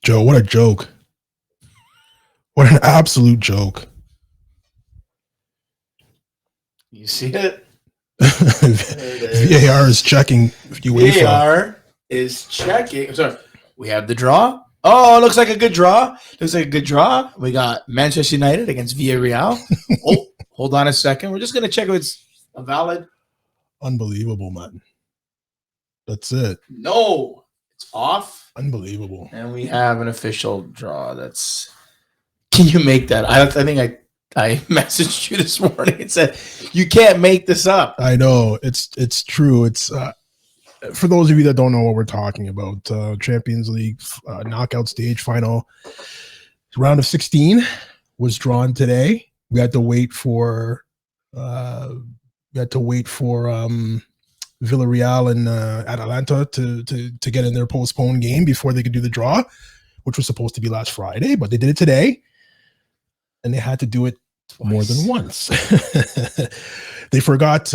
Joe, what a joke. What an absolute joke. You see it? VAR is checking UEFA. VAR is checking. Sorry, we have the draw. Oh, looks like a good draw. We got Manchester United against Villarreal. Oh, hold on a second. We're just going to check if it's a valid. Unbelievable, man. That's it. No, it's off. Unbelievable. And we have an official draw. Can you make that? I think I messaged you this morning and said, you can't make this up. I know. It's true. It's for those of you that don't know what we're talking about, Champions League knockout stage final round of 16 was drawn today. We had to wait for Villarreal and Atalanta to get in their postponed game before they could do the draw, which was supposed to be last Friday, but they did it today, and they had to do it twice. More than once. They forgot.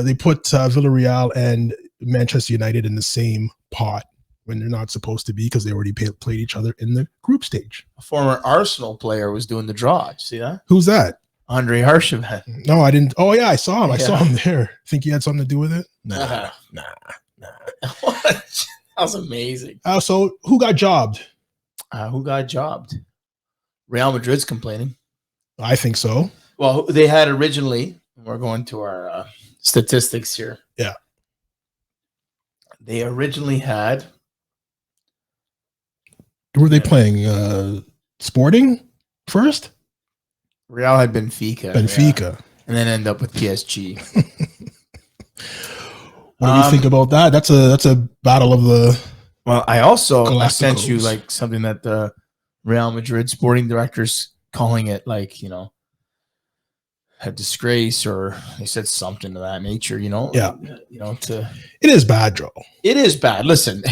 They put Villarreal and Manchester United in the same pot when they're not supposed to be because they already played each other in the group stage. A former Arsenal player was doing the draw. Did you see that? Who's that? Andre Arshavin. No, I didn't. Oh, yeah, I saw him. I saw him there. Think he had something to do with it? Nah. What? That was amazing. So who got jobbed? Real Madrid's complaining. I think so. Well, they had originally, we're going to our statistics here. Yeah. They originally had. Who were they playing? Sporting first? Real had Benfica. Yeah. And then end up with PSG. What do you think about that? That's a battle of the. Well, I sent you like something that the Real Madrid sporting directors calling it like, a disgrace, or they said something to that nature, Yeah. It is bad, Joe. It is bad. Listen,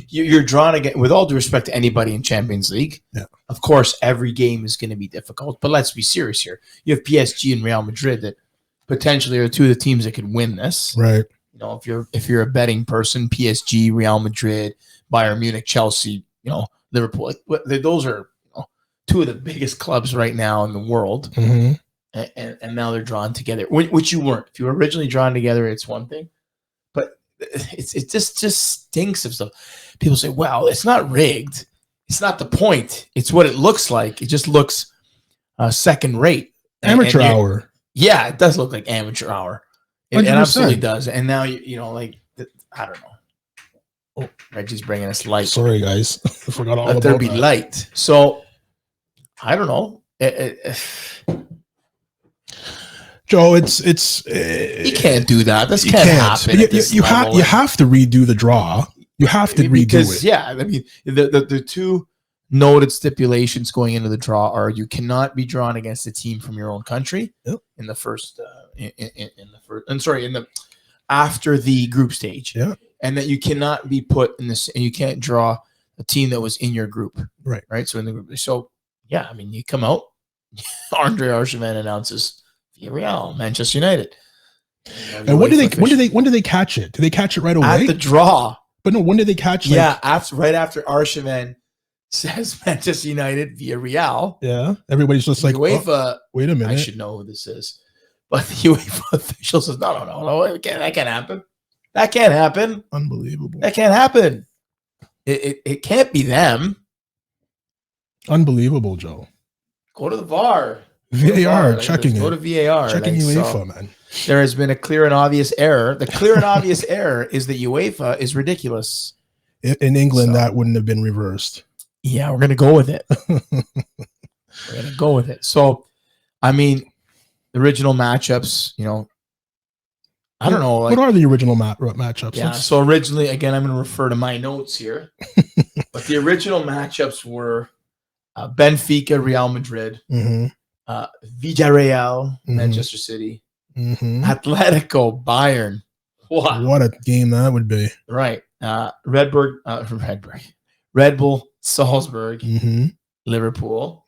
you're drawn again, with all due respect to anybody in Champions League. Yeah. Of course, every game is going to be difficult, but let's be serious here. You have PSG and Real Madrid that potentially are two of the teams that could win this. Right. If you're a betting person, PSG, Real Madrid, Bayern Munich, Chelsea, Liverpool, those are two of the biggest clubs right now in the world. Mm-hmm. And now they're drawn together, which you weren't. If you were originally drawn together, it's one thing, but it just stinks of stuff. People say, "Well, it's not rigged. It's not the point. It's what it looks like. It just looks second rate, amateur hour." Yeah, it does look like amateur hour. It absolutely does. And now I don't know. Oh, Reggie's bringing us light. Sorry, guys, I forgot all Let about there be that. light. So I don't know. Joe, it's you can't do that. This can't happen. You have to redo the draw. You have to redo it. Yeah, I mean the two noted stipulations going into the draw are you cannot be drawn against a team from your own country in the first after the group stage. Yeah. And that you cannot be put in this, and you can't draw a team that was in your group. Right. So in the group. So yeah, I mean you come out, Andre Arshavin announces Villarreal, Manchester United. And when do they catch it? Do they catch it right away? At the draw. But no, when did they catch? Right after Arshavin says Manchester United Villarreal. Yeah, everybody's just like, UEFA. Wait a minute, I should know who this is. But the UEFA official says, no, that can't happen. That can't happen. Unbelievable. That can't happen. It can't be them. Unbelievable, Joe. Go to the VAR. VAR checking it. Go to VAR. Checking UEFA, man. There has been a clear and obvious error. The clear and obvious error is that UEFA is ridiculous. In England, that wouldn't have been reversed. Yeah, we're going to go with it. So, I mean, the original matchups, I don't know. What are the original matchups? Yeah, so originally, again, I'm going to refer to my notes here. But the original matchups were Benfica, Real Madrid, Villarreal, Manchester City, Atletico, Bayern. What a game that would be. Right. Red Bull, Salzburg, Liverpool,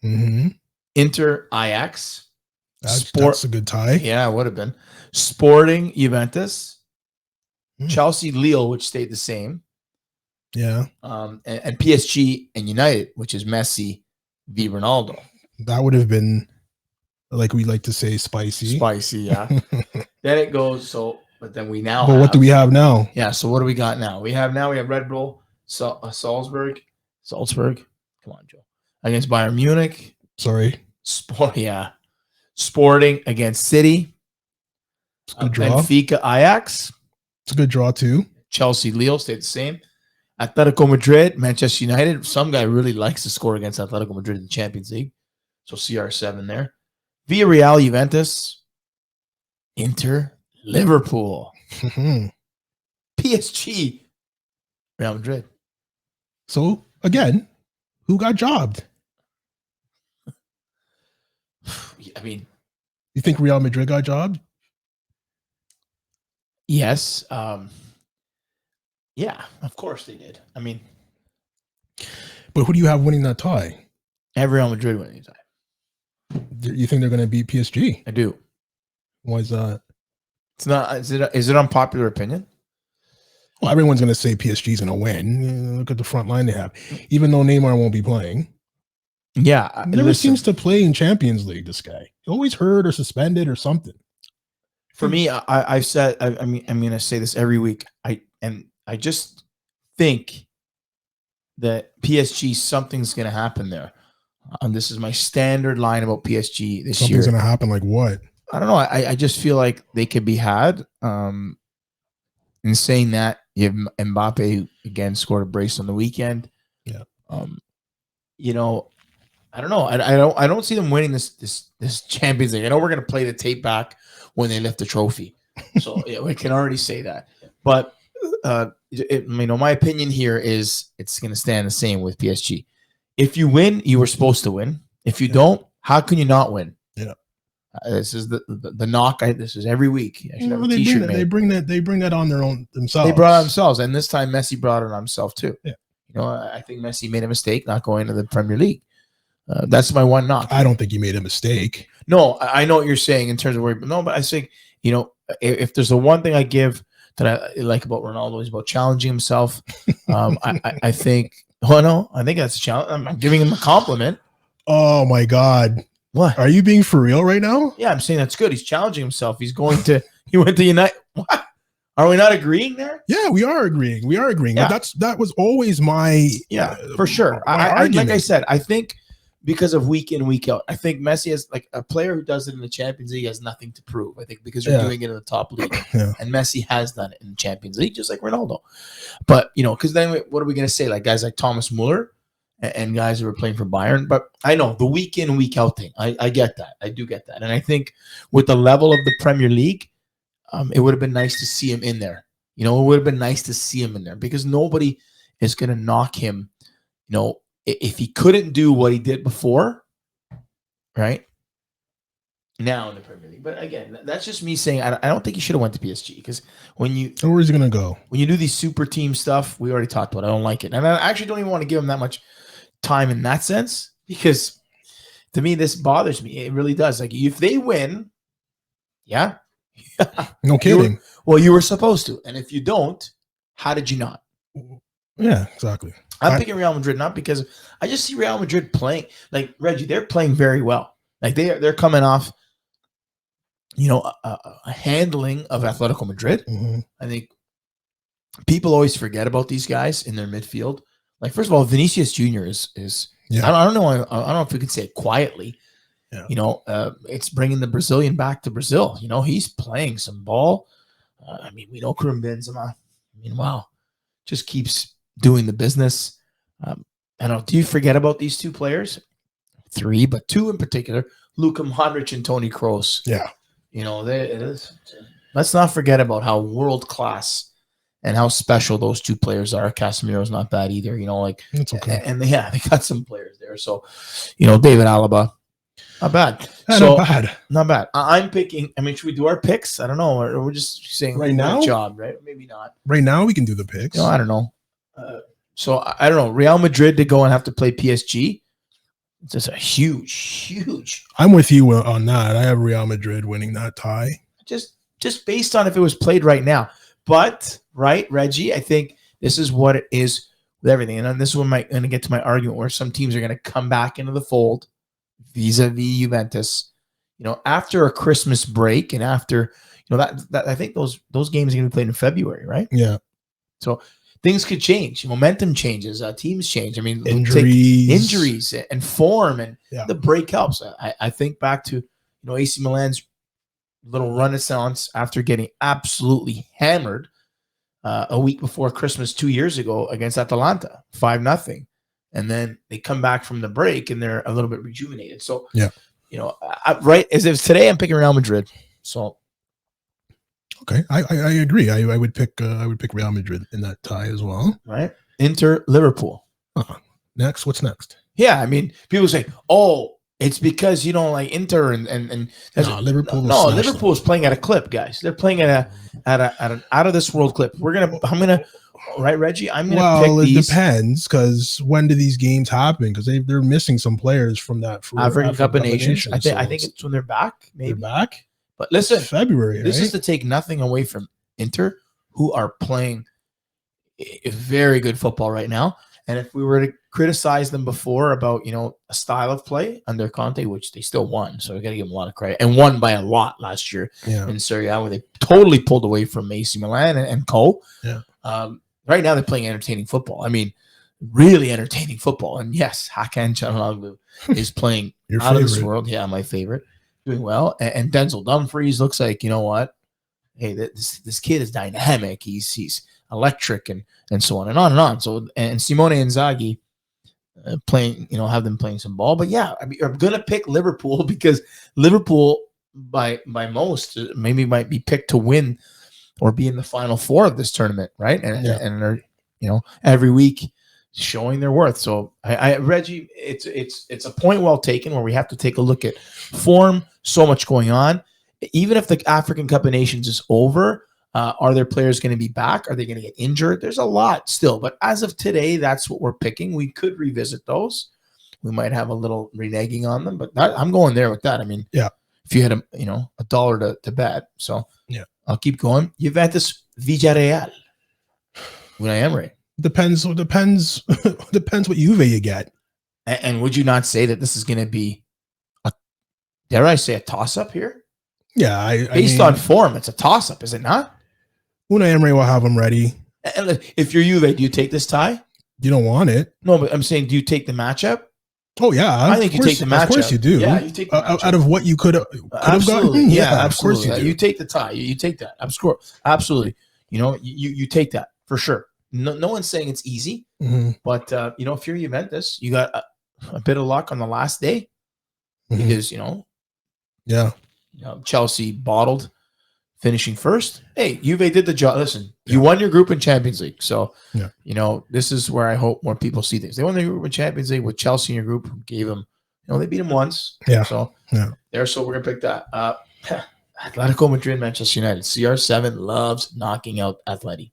Inter, Ajax. That's a good tie. Yeah, it would have been. Sporting, Juventus, Chelsea, Lille, which stayed the same. Yeah. And PSG and United, which is Messi v Ronaldo. That would have been, like we like to say, spicy. Spicy, yeah. Then it goes, but then we now But what do we have now? Yeah, so what do we got now? We have Red Bull, Salzburg. Come on, Joe. Against Bayern Munich. Sorry. Sporting against City. It's a good draw. Benfica, Ajax. It's a good draw too. Chelsea, Lille stayed the same. Atletico Madrid, Manchester United. Some guy really likes to score against Atletico Madrid in the Champions League. So CR7 there. Villarreal, Juventus. Inter, Liverpool. PSG, Real Madrid. So, again, who got jobbed? I mean, you think Real Madrid got jobbed? Yes. Yeah, of course they did. I mean, but who do you have winning that tie? I have Real Madrid winning the tie. You think they're going to beat PSG? I do. Why is that? It's not. Is it unpopular opinion? Well, everyone's going to say PSG is going to win. Look at the front line they have. Even though Neymar won't be playing. Yeah. He never seems to play in Champions League, this guy. Always hurt or suspended or something. For me, I've said, I'm going to say this every week. I just think that PSG, something's going to happen there. This is my standard line about PSG this year. Something's going to happen like what? I don't know. I just feel like they could be had. In saying that, you have Mbappe, who again scored a brace on the weekend. Yeah. You know, I don't know. I don't see them winning this Champions League. I know we're going to play the tape back when they lift the trophy, so yeah, we can already say that. But my opinion here is it's going to stand the same with PSG. If you win, you were supposed to win. If you don't, how can you not win? Yeah. This is the knock. This is every week. I should have a t-shirt made. They bring that on their own themselves. They brought it on themselves, and this time Messi brought it on himself too. Yeah. You know, I think Messi made a mistake not going to the Premier League. That's my one knock. I don't think he made a mistake. No, I know what you're saying in terms of where. No, but I think, you know, if there's the one thing I give that I like about Ronaldo is about challenging himself. I think. Oh no, I think that's a challenge. I'm giving him a compliment. Oh my God. What? Are you being for real right now? Yeah, I'm saying that's good. He's challenging himself. He went to United. What? Are we not agreeing there? Yeah, we are agreeing. We are agreeing. Yeah. That was always my for sure. I like I said, I think because of week in, week out, I think Messi has, like, a player who does it in the Champions League has nothing to prove. I think because you're doing it in the top league, and Messi has done it in the Champions League, just like Ronaldo. But you know, because then what are we going to say? Like guys like Thomas Muller and guys who are playing for Bayern. But I know the week in, week out thing. I get that. I do get that. And I think with the level of the Premier League, it would have been nice to see him in there. You know, it would have been nice to see him in there because nobody is going to knock him. You know, if he couldn't do what he did before, right? Now in the Premier League. But again, that's just me saying I don't think he should have went to PSG because where is he going to go? When you do these super team stuff, we already talked about it. I don't like it. And I actually don't even want to give him that much time in that sense because to me, this bothers me. It really does. Like if they win, yeah. No kidding. You were supposed to. And if you don't, how did you not? Yeah, exactly. I'm picking Real Madrid not because I just see Real Madrid playing like Reggie. They're playing very well. Like they're coming off, you know, a handling of Atletico Madrid. Mm-hmm. I think people always forget about these guys in their midfield. Like first of all, Vinicius Jr. is yeah. I don't know if we could say it quietly. Yeah. You know, it's bringing the Brazilian back to Brazil. You know, he's playing some ball. I mean, we know Karim Benzema. I mean, wow, just keeps doing the business. I don't know. Do you forget about these two players? Three, but two in particular, Luka Modric and Toni Kroos. Yeah. You know, let's not forget about how world-class and how special those two players are. Casemiro's not bad either. You know, like, it's okay. And they got some players there. So, you know, David Alaba, not bad. Not bad. I'm picking. I mean, should we do our picks? I don't know. Or we're just saying right now. Job, right? Maybe not. Right now, we can do the picks. You know, I don't know. So I don't know. Real Madrid to go and have to play PSG. It's just a huge. I'm with you on that. I have Real Madrid winning that tie. Just based on if it was played right now. But right, Reggie, I think this is what it is with everything. And then this is when I'm going to get to my argument where some teams are going to come back into the fold vis-a-vis Juventus, after a Christmas break and after, that I think those games are going to be played in February, right? Yeah. So things could change. Momentum changes. Teams change. I mean, injuries and form, and the break helps. I think back to AC Milan's little renaissance after getting absolutely hammered a week before Christmas 2 years ago against Atalanta, 5-0, and then they come back from the break and they're a little bit rejuvenated. So right as if today I'm picking Real Madrid. So. Okay, I agree. I would pick Real Madrid in that tie as well. Right. Inter Liverpool. Next, what's next? Yeah, I mean, people say, "Oh, it's because you don't like Inter and Liverpool. No, Liverpool is playing at a clip, guys. They're playing at an out of this world clip. I'm gonna right, Reggie. I'm gonna pick these. It depends because when do these games happen? Because they're missing some players from that African Cup of Nations. I think it's when they're back. Maybe they're back. But listen, February. This is to take nothing away from Inter, who are playing a very good football right now. And if we were to criticize them before about a style of play under Conte, which they still won, so we got to give them a lot of credit, and won by a lot last year in Serie A, where they totally pulled away from AC Milan and co. Yeah. Right now they're playing entertaining football. I mean, really entertaining football. And yes, Hakan Çalhanoğlu is playing out of this world. Yeah, my favorite. Doing well, and Denzel Dumfries looks like hey, this kid is dynamic. He's electric, and so on and on and on. So and Simone Inzaghi playing, have them playing some ball. But yeah, I mean, I'm gonna pick Liverpool because Liverpool by most maybe might be picked to win or be in the final four of this tournament, right? And are every week showing their worth. So I Reggie, it's a point well taken where we have to take a look at form. So much going on. Even if the African Cup of Nations is over, are their players going to be back? Are they going to get injured? There's a lot still. But as of today, that's what we're picking. We could revisit those. We might have a little reneging on them, but I'm going there with that. I mean, if you had a dollar to bet. So I'll keep going. Juventus Villarreal. Unai Emery. Depends what Juve you get. And would you not say that this is going to be dare I say a toss-up here? Yeah. Based on form, it's a toss-up, is it not? Unai Emery will have them ready. And if you're Juve, do you take this tie? You don't want it. No, but I'm saying, do you take the matchup? Oh, yeah. I think you take the matchup. Of course you do. Yeah, you take the matchup. Out of what you could have gotten? Yeah, of course you do. You take the tie. You take that. Absolutely. You take that for sure. No one's saying it's easy, but if you're Juventus, you got a bit of luck on the last day because Chelsea bottled, finishing first. Hey, Juve did the job. Listen, you won your group in Champions League, so this is where I hope more people see things. They won the group in Champions League with Chelsea in your group, who gave them, they beat them once. Yeah. So we're gonna pick that. Atletico Madrid, Manchester United. CR7 loves knocking out Atleti.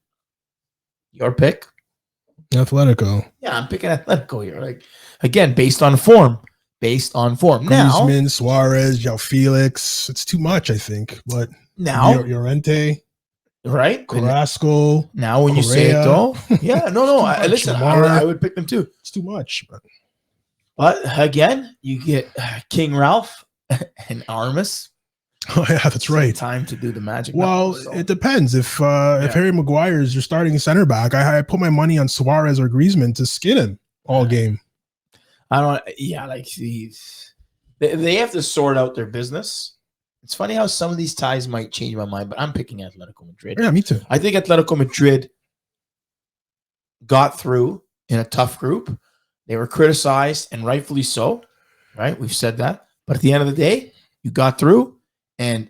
Your pick? Atletico. Yeah, I'm picking Atletico here. Like, again, based on form. Now, Griezmann, Suarez, João Felix. It's too much, I think. But now, Llorente, right? Carrasco. Now, when you say it, though, listen, I would pick them too. It's too much. But again, you get King Ralph and Armas. Oh yeah, that's right. Time to do the magic. Well, it depends. If Harry Maguire is your starting center back, I put my money on Suarez or Griezmann to skin him all game. I don't. Yeah, like these, they have to sort out their business. It's funny how some of these ties might change my mind, but I'm picking Atletico Madrid. Yeah, me too. I think Atletico Madrid got through in a tough group. They were criticized, and rightfully so. Right, we've said that. But at the end of the day, you got through. And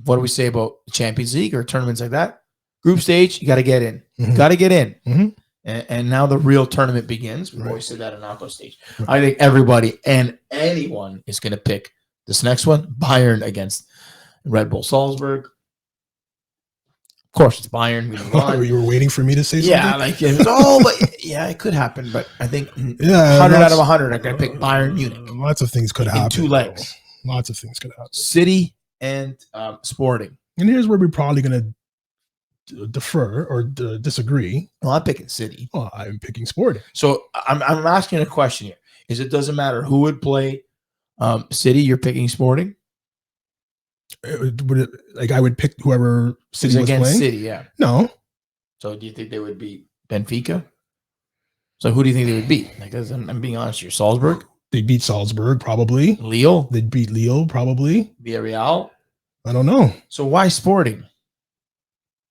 what do we say about the Champions League or tournaments like that? Group stage, you got to get in. Got to get in. And now the real tournament begins. We've always said that in knockout stage. I think everybody and anyone is going to pick this next one. Bayern against Red Bull Salzburg. Of course, it's Bayern. You were waiting for me to say something? Yeah, but it could happen. But I think 100 out of 100 are going to pick Bayern Munich. Lots of things could happen. In 2 legs. Lots of things could happen. City and Sporting. And here's where we're probably going to defer or disagree. Well, I'm picking City. Well, I'm picking Sporting. So I'm asking a question here. Is it doesn't matter who would play City? You're picking Sporting? I would pick whoever City was against playing? City, yeah. No. So do you think they would beat Benfica? So who do you think they would beat? Like, I'm being honest here. Salzburg? They'd beat Salzburg, probably. Lille? They'd beat Lille, probably. Villarreal? I don't know. So why Sporting?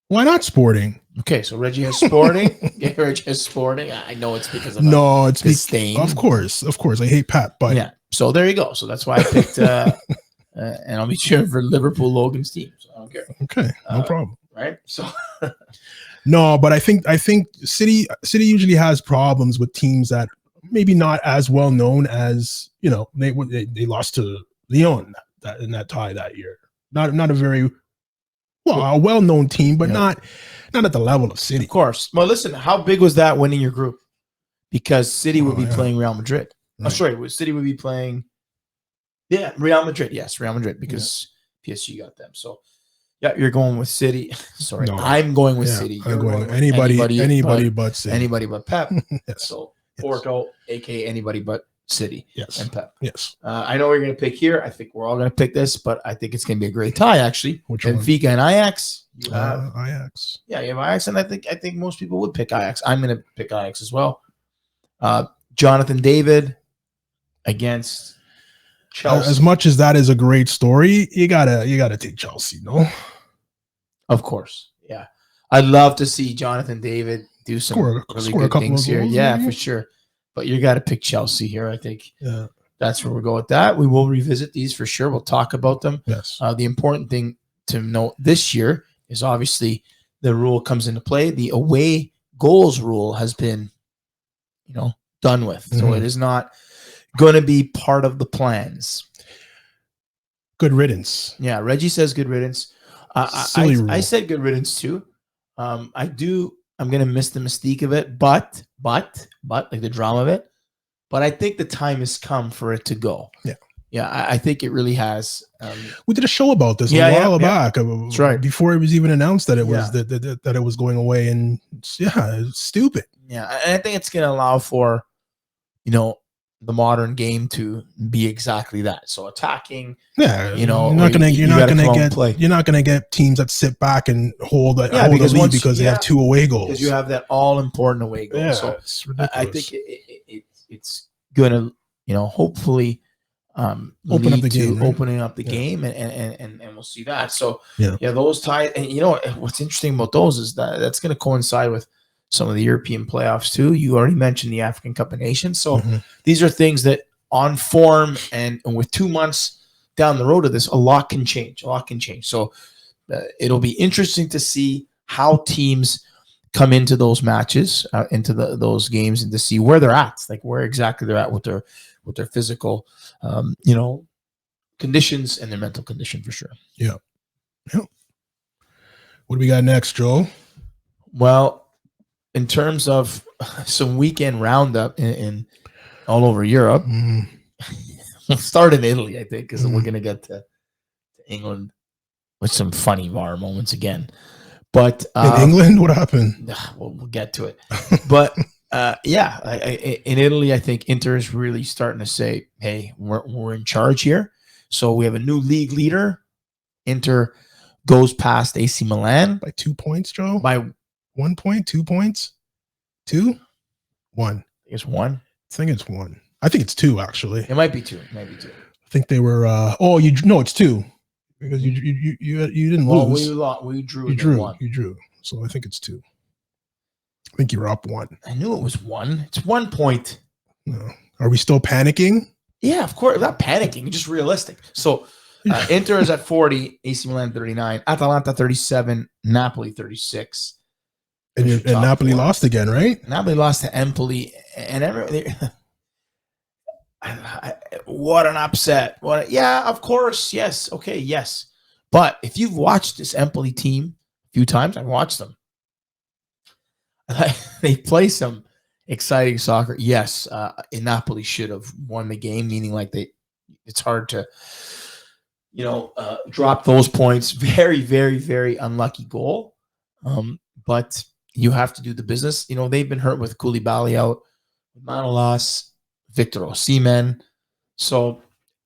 Why not Sporting? Okay, so Reggie has Sporting. Yeah, Reggie has Sporting. I know it's because of it's disdain. Of course. I hate Pep, but yeah. So there you go. So that's why I picked, and I'll be cheering for Liverpool Logan's team. So I don't care. Okay, no problem. Right. So no, but I think City usually has problems with teams that maybe not as well known as they lost to Lyon in that tie that year. Not a very a well-known team, but not at the level of City. Of course. Well, listen, how big was that winning your group? Because City would be playing Real Madrid. Right. Oh, sorry, City would be playing Real Madrid. Yes, Real Madrid, because PSG got them. So yeah, you're going with City. Sorry, no, I'm going with City. I'm going with anybody but City. Anybody but Pep. Yes. So Porto, aka anybody but City. Yes. And Pep. Yes. I know we're going to pick here. I think we're all going to pick this, but I think it's going to be a great tie, actually. Which one? Benfica and Ajax. You have Ajax. Yeah, you have Ajax, and I think most people would pick Ajax. I'm going to pick Ajax as well. Jonathan David against Chelsea. As much as that is a great story, you gotta take Chelsea, no? Of course, yeah. I'd love to see Jonathan David do some really good things here. Yeah, for sure. But you got to pick Chelsea here, I think. Yeah. That's where we'll go with that. We will revisit these for sure. We'll talk about them. Yes. The important thing to note this year is obviously the rule comes into play. The away goals rule has been, done with. Mm-hmm. So it is not going to be part of the plans. Good riddance. Yeah, Reggie says good riddance. I said good riddance too. I'm going to miss the mystique of it, but like the drama of it. But I think the time has come for it to go. Yeah. Yeah, I think it really has. We did a show about this a while back. That's right. Before it was even announced that it was that it was going away, and it's stupid. Yeah, and I think it's going to allow for, the modern game to be exactly that. So attacking. Yeah, you're not gonna get teams that sit back and hold the lead because they have 2 away goals. Because you have that all important away goal. Yeah, so it's ridiculous. I think it's going to hopefully opening up the game, and we'll see that. So those ties, and what's interesting about those is that that's going to coincide with some of the European playoffs too. You already mentioned the African Cup of Nations. So these are things that on form and with 2 months down the road of this, a lot can change. So it'll be interesting to see how teams come into those matches, into those games, and to see where they're at, like where exactly they're at with their physical, conditions and their mental condition for sure. Yeah. What do we got next, Joel? Well, in terms of some weekend roundup in all over Europe, we'll start in Italy, I think, because we're going to get to England with some funny VAR moments again. But in England, what happened? We'll get to it. But in Italy, I think Inter is really starting to say, "Hey, we're in charge here." So we have a new league leader. Inter goes past AC Milan by 2 points, Joe. By 1 point, 2 points, 2, 1. It's 1. I think it's 1. I think it's 2 actually. It might be 2. I think they were. It's 2 because you didn't lose. We drew. You drew. So I think it's 2. I think you're up 1. I knew it was 1. It's 1 point. No. Are we still panicking? Yeah, of course. We're not panicking. Just realistic. So Inter is at 40, AC Milan 39, Atalanta 37, Napoli 36. And Napoli lost again, right? Napoli lost to Empoli, and what an upset! Of course, yes, okay, yes. But if you've watched this Empoli team a few times, I've watched them. They play some exciting soccer. Yes, Napoli should have won the game, meaning like it's hard to, drop those points. Very, very, very unlucky goal. But you have to do the business. They've been hurt with Koulibaly out, Manolas, Victor Osimhen. So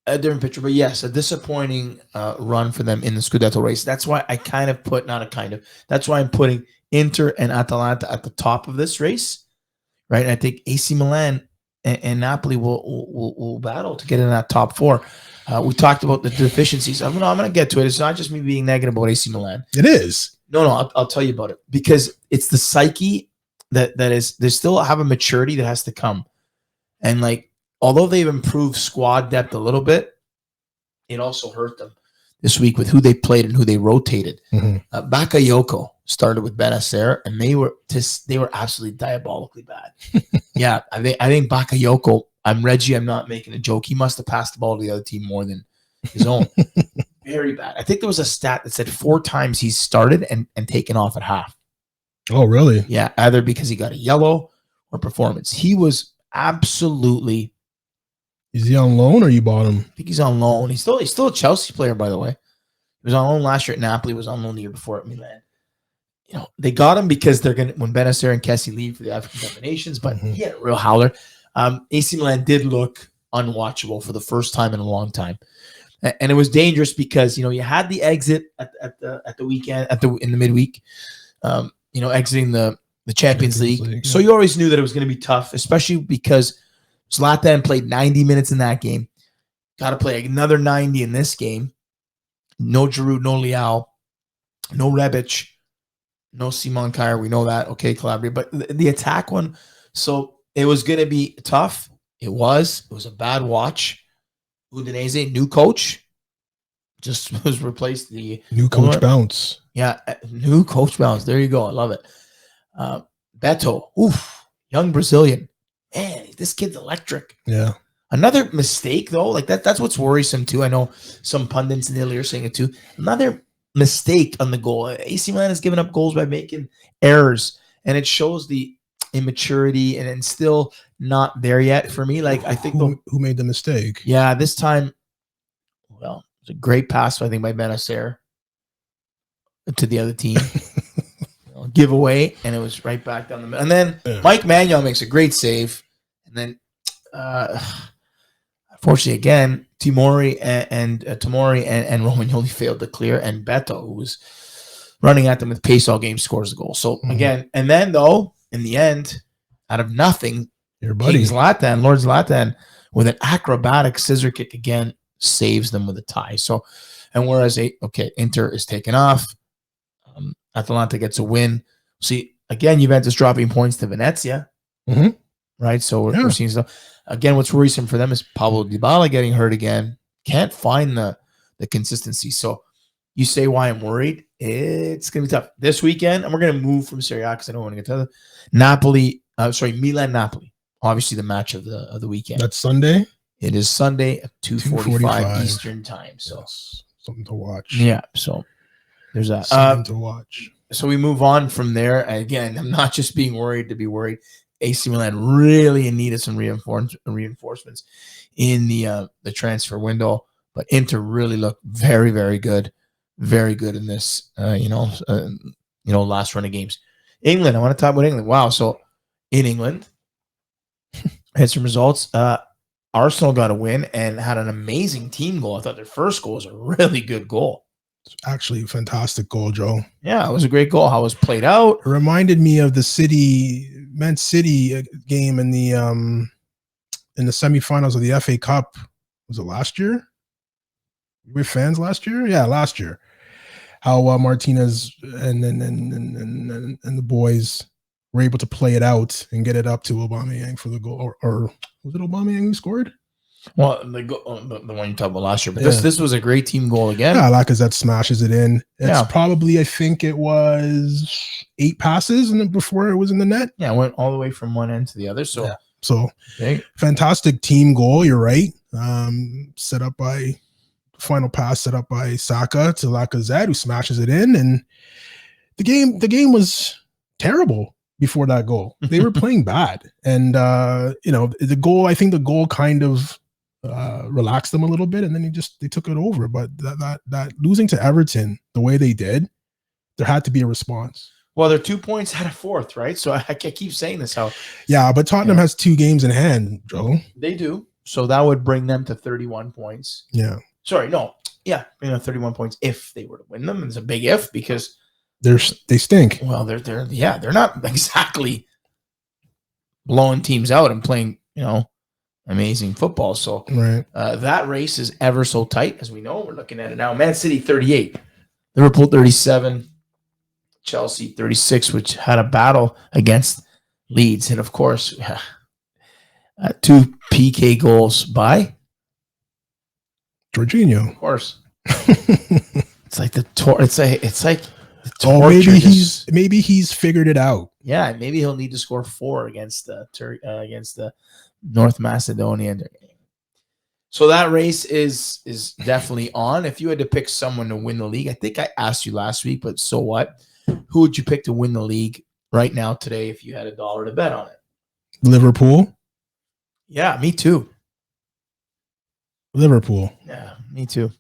a different picture. But yes, a disappointing run for them in the Scudetto race. That's why I that's why I'm putting Inter and Atalanta at the top of this race, right? And I think AC Milan and Napoli will battle to get in that top four. We talked about the deficiencies. I'm going to get to it. It's not just me being negative about AC Milan. It is. No, I'll tell you about it, because it's the psyche that is. They still have a maturity that has to come, and although they've improved squad depth a little bit, it also hurt them this week with who they played and who they rotated. Mm-hmm. Bakayoko started with Benacer, and they were absolutely diabolically bad. Yeah, I think Bakayoko. I'm Reggie. I'm not making a joke. He must have passed the ball to the other team more than his own. Very bad. I think there was a stat that said 4 times he's started and taken off at half. Oh, really? Yeah, either because he got a yellow or performance. He was absolutely. Is he on loan or you bought him? I think he's on loan. He's still a Chelsea player, by the way. He was on loan last year at Napoli. Was on loan the year before at Milan. They got him because they're gonna when Benacer and Kessie leave for the African Cup of Nations, but he had a real howler. AC Milan did look unwatchable for the first time in a long time. And it was dangerous because you had the exit at the weekend in the midweek, exiting the Champions League. Yeah. So you always knew that it was going to be tough, especially because Zlatan played 90 minutes in that game. Got to play another 90 in this game. No Giroud, no Leao, no Rebic, no Simon Kjaer. We know that. Okay, Calabria, but the attack one. So it was going to be tough. It was a bad watch. Udinese, new coach, just was replaced. The new coach bounce. Yeah, new coach bounce. There you go. I love it. Beto, young Brazilian. Man, this kid's electric. Yeah. Another mistake, though, that's what's worrisome, too. I know some pundits in Italy are saying it, too. Another mistake on the goal. AC Milan has given up goals by making errors, and it shows the immaturity, and it's still not there yet for me. I think who made the mistake? Yeah, this time, well, it was a great pass, I think, by Benacer to the other team. Giveaway, and it was right back down the middle. And then Mike Manuel makes a great save, and then unfortunately again, Tomori and Romagnoli failed to clear, and Beto, who was running at them with pace all game, scores the goal. So again, and then though, in the end, out of nothing, your buddy Lord Zlatan, with an acrobatic scissor kick again, saves them with a tie. So, and whereas Inter is taken off, Atalanta gets a win. See, again, Juventus dropping points to Venezia, right? So we're seeing stuff. Again, what's worrisome for them is Pablo Dybala getting hurt again. Can't find the consistency. So you say why I'm worried? It's going to be tough. This weekend, and we're going to move from Serie A because I don't want to get to Milan-Napoli. Obviously, the match of the weekend. That's Sunday? It is Sunday at 2:45 Eastern time. So yes, something to watch. Yeah, so there's that. Something to watch. So we move on from there. Again, I'm not just being worried to be worried. AC Milan really needed some reinforcements in the transfer window, but Inter really looked very, very good in this. Last run of games. England. I want to talk about England. Wow. So in England, had some results. Arsenal got a win and had an amazing team goal. I thought their first goal was a really good goal. It's actually a fantastic goal, Joe. Yeah, it was a great goal. How it was played out. It reminded me of the Man City game in the semifinals of the FA Cup. Was it last year? You were fans last year? Yeah, last year. How Martinez and the boys were able to play it out and get it up to Aubameyang for the goal. Or was it Aubameyang who scored? Well, the one you talked about last year, but this was a great team goal again. Yeah, Lacazette smashes it in. It's probably, I think it was 8 passes before it was in the net. Yeah, it went all the way from one end to the other. So, fantastic team goal. You're right. Final pass set up by Saka to Lacazette, who smashes it in, and the game was terrible before that goal. They were playing bad, and the goal. I think the goal kind of relaxed them a little bit, and then they took it over. But that losing to Everton the way they did, there had to be a response. Well, they're 2 points out of fourth, right? So I keep saying this. Yeah, but Tottenham has 2 games in hand, Joe. They do. So that would bring them to 31 points. Yeah. Sorry, no. Yeah, bring them 31 points if they were to win them. And it's a big if because they stink. Well, they're not exactly blowing teams out and playing, amazing football. So right. That race is ever so tight, as we know. We're looking at it now. Man City 38, Liverpool 37, Chelsea 36, which had a battle against Leeds, and of course, 2 PK goals by Jorginho. Of course, it's like the it's like. Oh, maybe he's figured it out. Yeah, maybe he'll need to score 4 against the North Macedonian. So that race is definitely on. If you had to pick someone to win the league, I think I asked you last week, but so what? Who would you pick to win the league right now today if you had $1 to bet on it? Liverpool. Yeah, me too. Liverpool. Yeah, me too.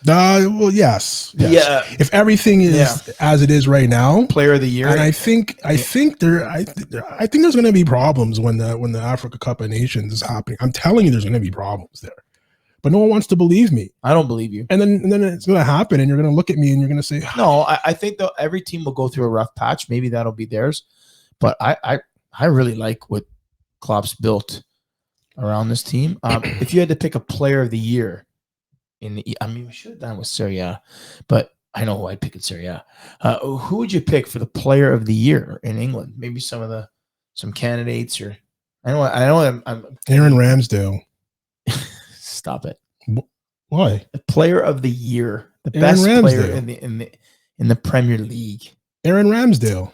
Well, yes. Yeah. If everything is as it is right now, player of the year, and I think there's going to be problems when the Africa Cup of Nations is happening. I'm telling you, there's going to be problems there, but no one wants to believe me. I don't believe you. And then it's going to happen, and you're going to look at me and you're going to say, no. I think though every team will go through a rough patch. Maybe that'll be theirs, but I really like what Klopp's built around this team. If you had to pick a player of the year. We should have done with Serie A, but I know who I'd pick in Serie A. Who would you pick for the player of the year in England? Maybe some candidates, or I know I'm Aaron Ramsdale. Stop it. Why? The player of the year, the Aaron best Ramsdale. player in the Premier League. Aaron Ramsdale.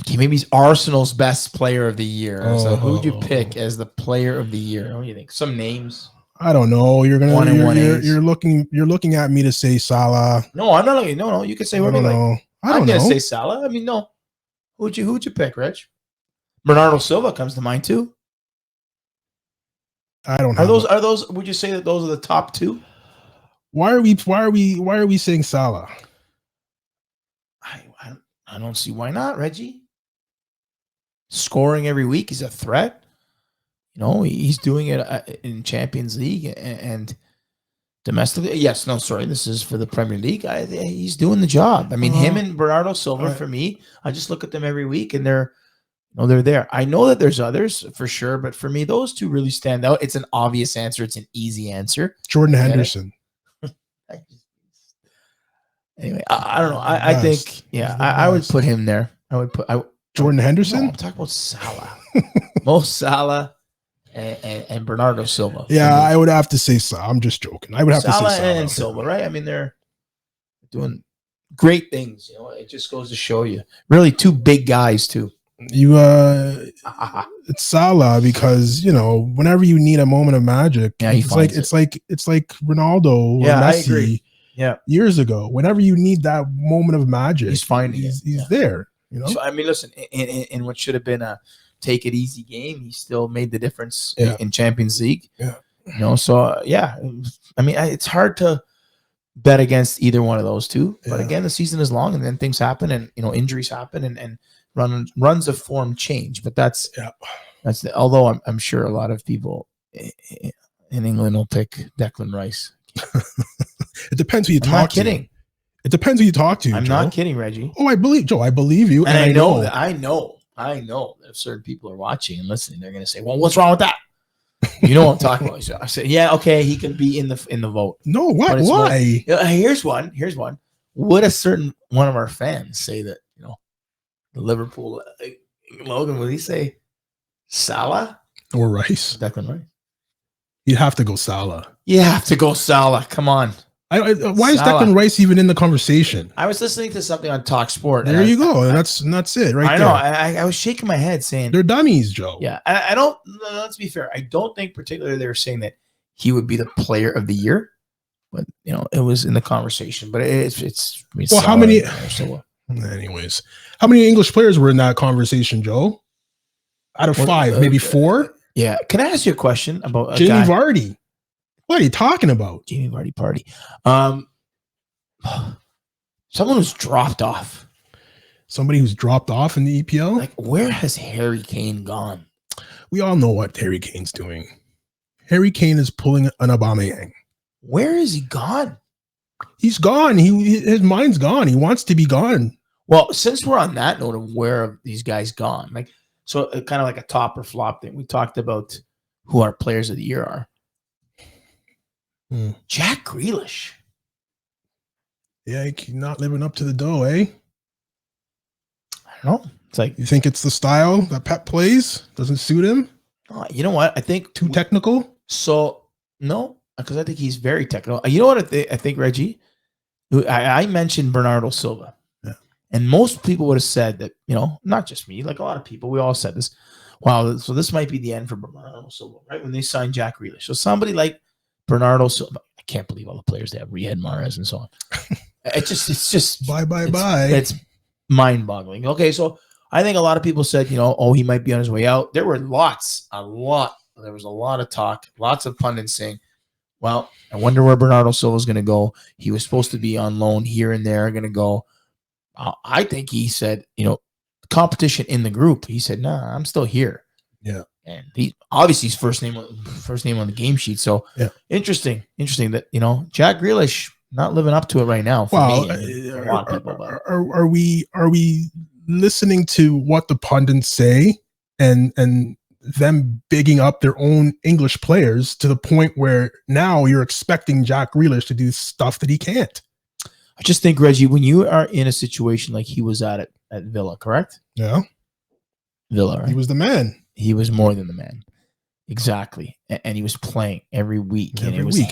Okay, maybe he's Arsenal's best player of the year. So who'd you pick as the player of the year? What do you think? Some names. I don't know. You're looking at me to say Salah. No, I'm not looking. No. You can say whatever you like. I'm gonna say Salah. No. Who'd you pick, Rich? Bernardo Silva comes to mind too. I don't. Are those? Would you say that those are the top 2? Why are we saying Salah? I don't see why not, Reggie. Scoring every week, he's a threat. He's doing it in Champions League and domestically. Yes, no, sorry. This is for the Premier League. He's doing the job. Him and Bernardo Silva, for me, I just look at them every week and they're there. I know that there's others for sure, but for me, those 2 really stand out. It's an obvious answer. It's an easy answer. Jordan Henderson. Anyway, I don't know. I think, I would put him there. Jordan Henderson? No, I'm talking about Salah. Mo Salah. And Bernardo Silva. Yeah, I would have to say Salah. I'm just joking. I would have to say Salah and Silva, right? They're doing great things. It just goes to show you. Really, 2 big guys too. It's Salah because whenever you need a moment of magic, it's like Ronaldo or Messi. I agree. Yeah, years ago. Whenever you need that moment of magic, he's finding it. He's there. So, listen, in what should have been a take it easy game, he still made the difference in Champions League. Yeah. It's hard to bet against either one of those 2. But again, the season is long and then things happen and injuries happen and runs of form change. But that's although I'm sure a lot of people in England will pick Declan Rice. It depends who you talk to. I'm not kidding. It depends who you talk to. I'm Joe. Not kidding, Reggie. Oh, I believe you. And I know that I know that if certain people are watching and listening, they're going to say, "Well, what's wrong with that?" You know what I'm talking about. So I said, "Yeah, okay, he can be in the vote." No, what? Why? Here's one. Would a certain one of our fans say that the Liverpool Logan? Would he say Salah or Rice? Declan Rice. You'd have to go Salah. You have to go Salah. Come on. Why is Declan Rice even in the conversation? I was listening to something on Talk Sport. There you go. That's it, right? I know. I was shaking my head saying they're dummies, Joe. Yeah, I don't. Let's be fair. I don't think particularly they were saying that he would be the player of the year, but it was in the conversation. But it's well, how many? Anyways, how many English players were in that conversation, Joe? Out of 5, maybe 4. Yeah. Can I ask you a question about Jamie Vardy? What are you talking about? Jamie Vardy party. Someone who's dropped off. Somebody who's dropped off in the EPL. Like, where has Harry Kane gone? We all know what Harry Kane's doing. Harry Kane is pulling an Aubameyang. Where is he gone? He's gone. His mind's gone. He wants to be gone. Well, since we're on that note of where have these guys gone, like, so kind of like a top or flop thing. We talked about who our players of the year are. Jack Grealish. Yeah, he's not living up to the dough, eh? I don't know. It's like, you think it's the style that Pep plays doesn't suit him? You know what? I think too technical. So no, because I think he's very technical. You know what I think, Reggie? I mentioned Bernardo Silva. And most people would have said that, not just me, like a lot of people, we all said this. Wow, so this might be the end for Bernardo Silva, right? When they signed Jack Grealish. So somebody like Bernardo Silva, I can't believe all the players they have, Riyad Mahrez and so on. It's just bye. It's mind-boggling. Okay, so I think a lot of people said, he might be on his way out. There were there was a lot of talk, lots of pundits saying, well, I wonder where Bernardo Silva is going to go. He was supposed to be on loan here and there, going to go. I think he said, competition in the group. He said, "Nah, I'm still here." Yeah, and he obviously his first name on the game sheet. So yeah, interesting that Jack Grealish not living up to it right now. For me, a lot of people. Are we listening to what the pundits say and them bigging up their own English players to the point where now you're expecting Jack Grealish to do stuff that he can't? I just think, Reggie, when you are in a situation like he was at Villa, correct? Yeah. Villa, right? He was the man. He was more than the man. Exactly. And he was playing every week. Every week.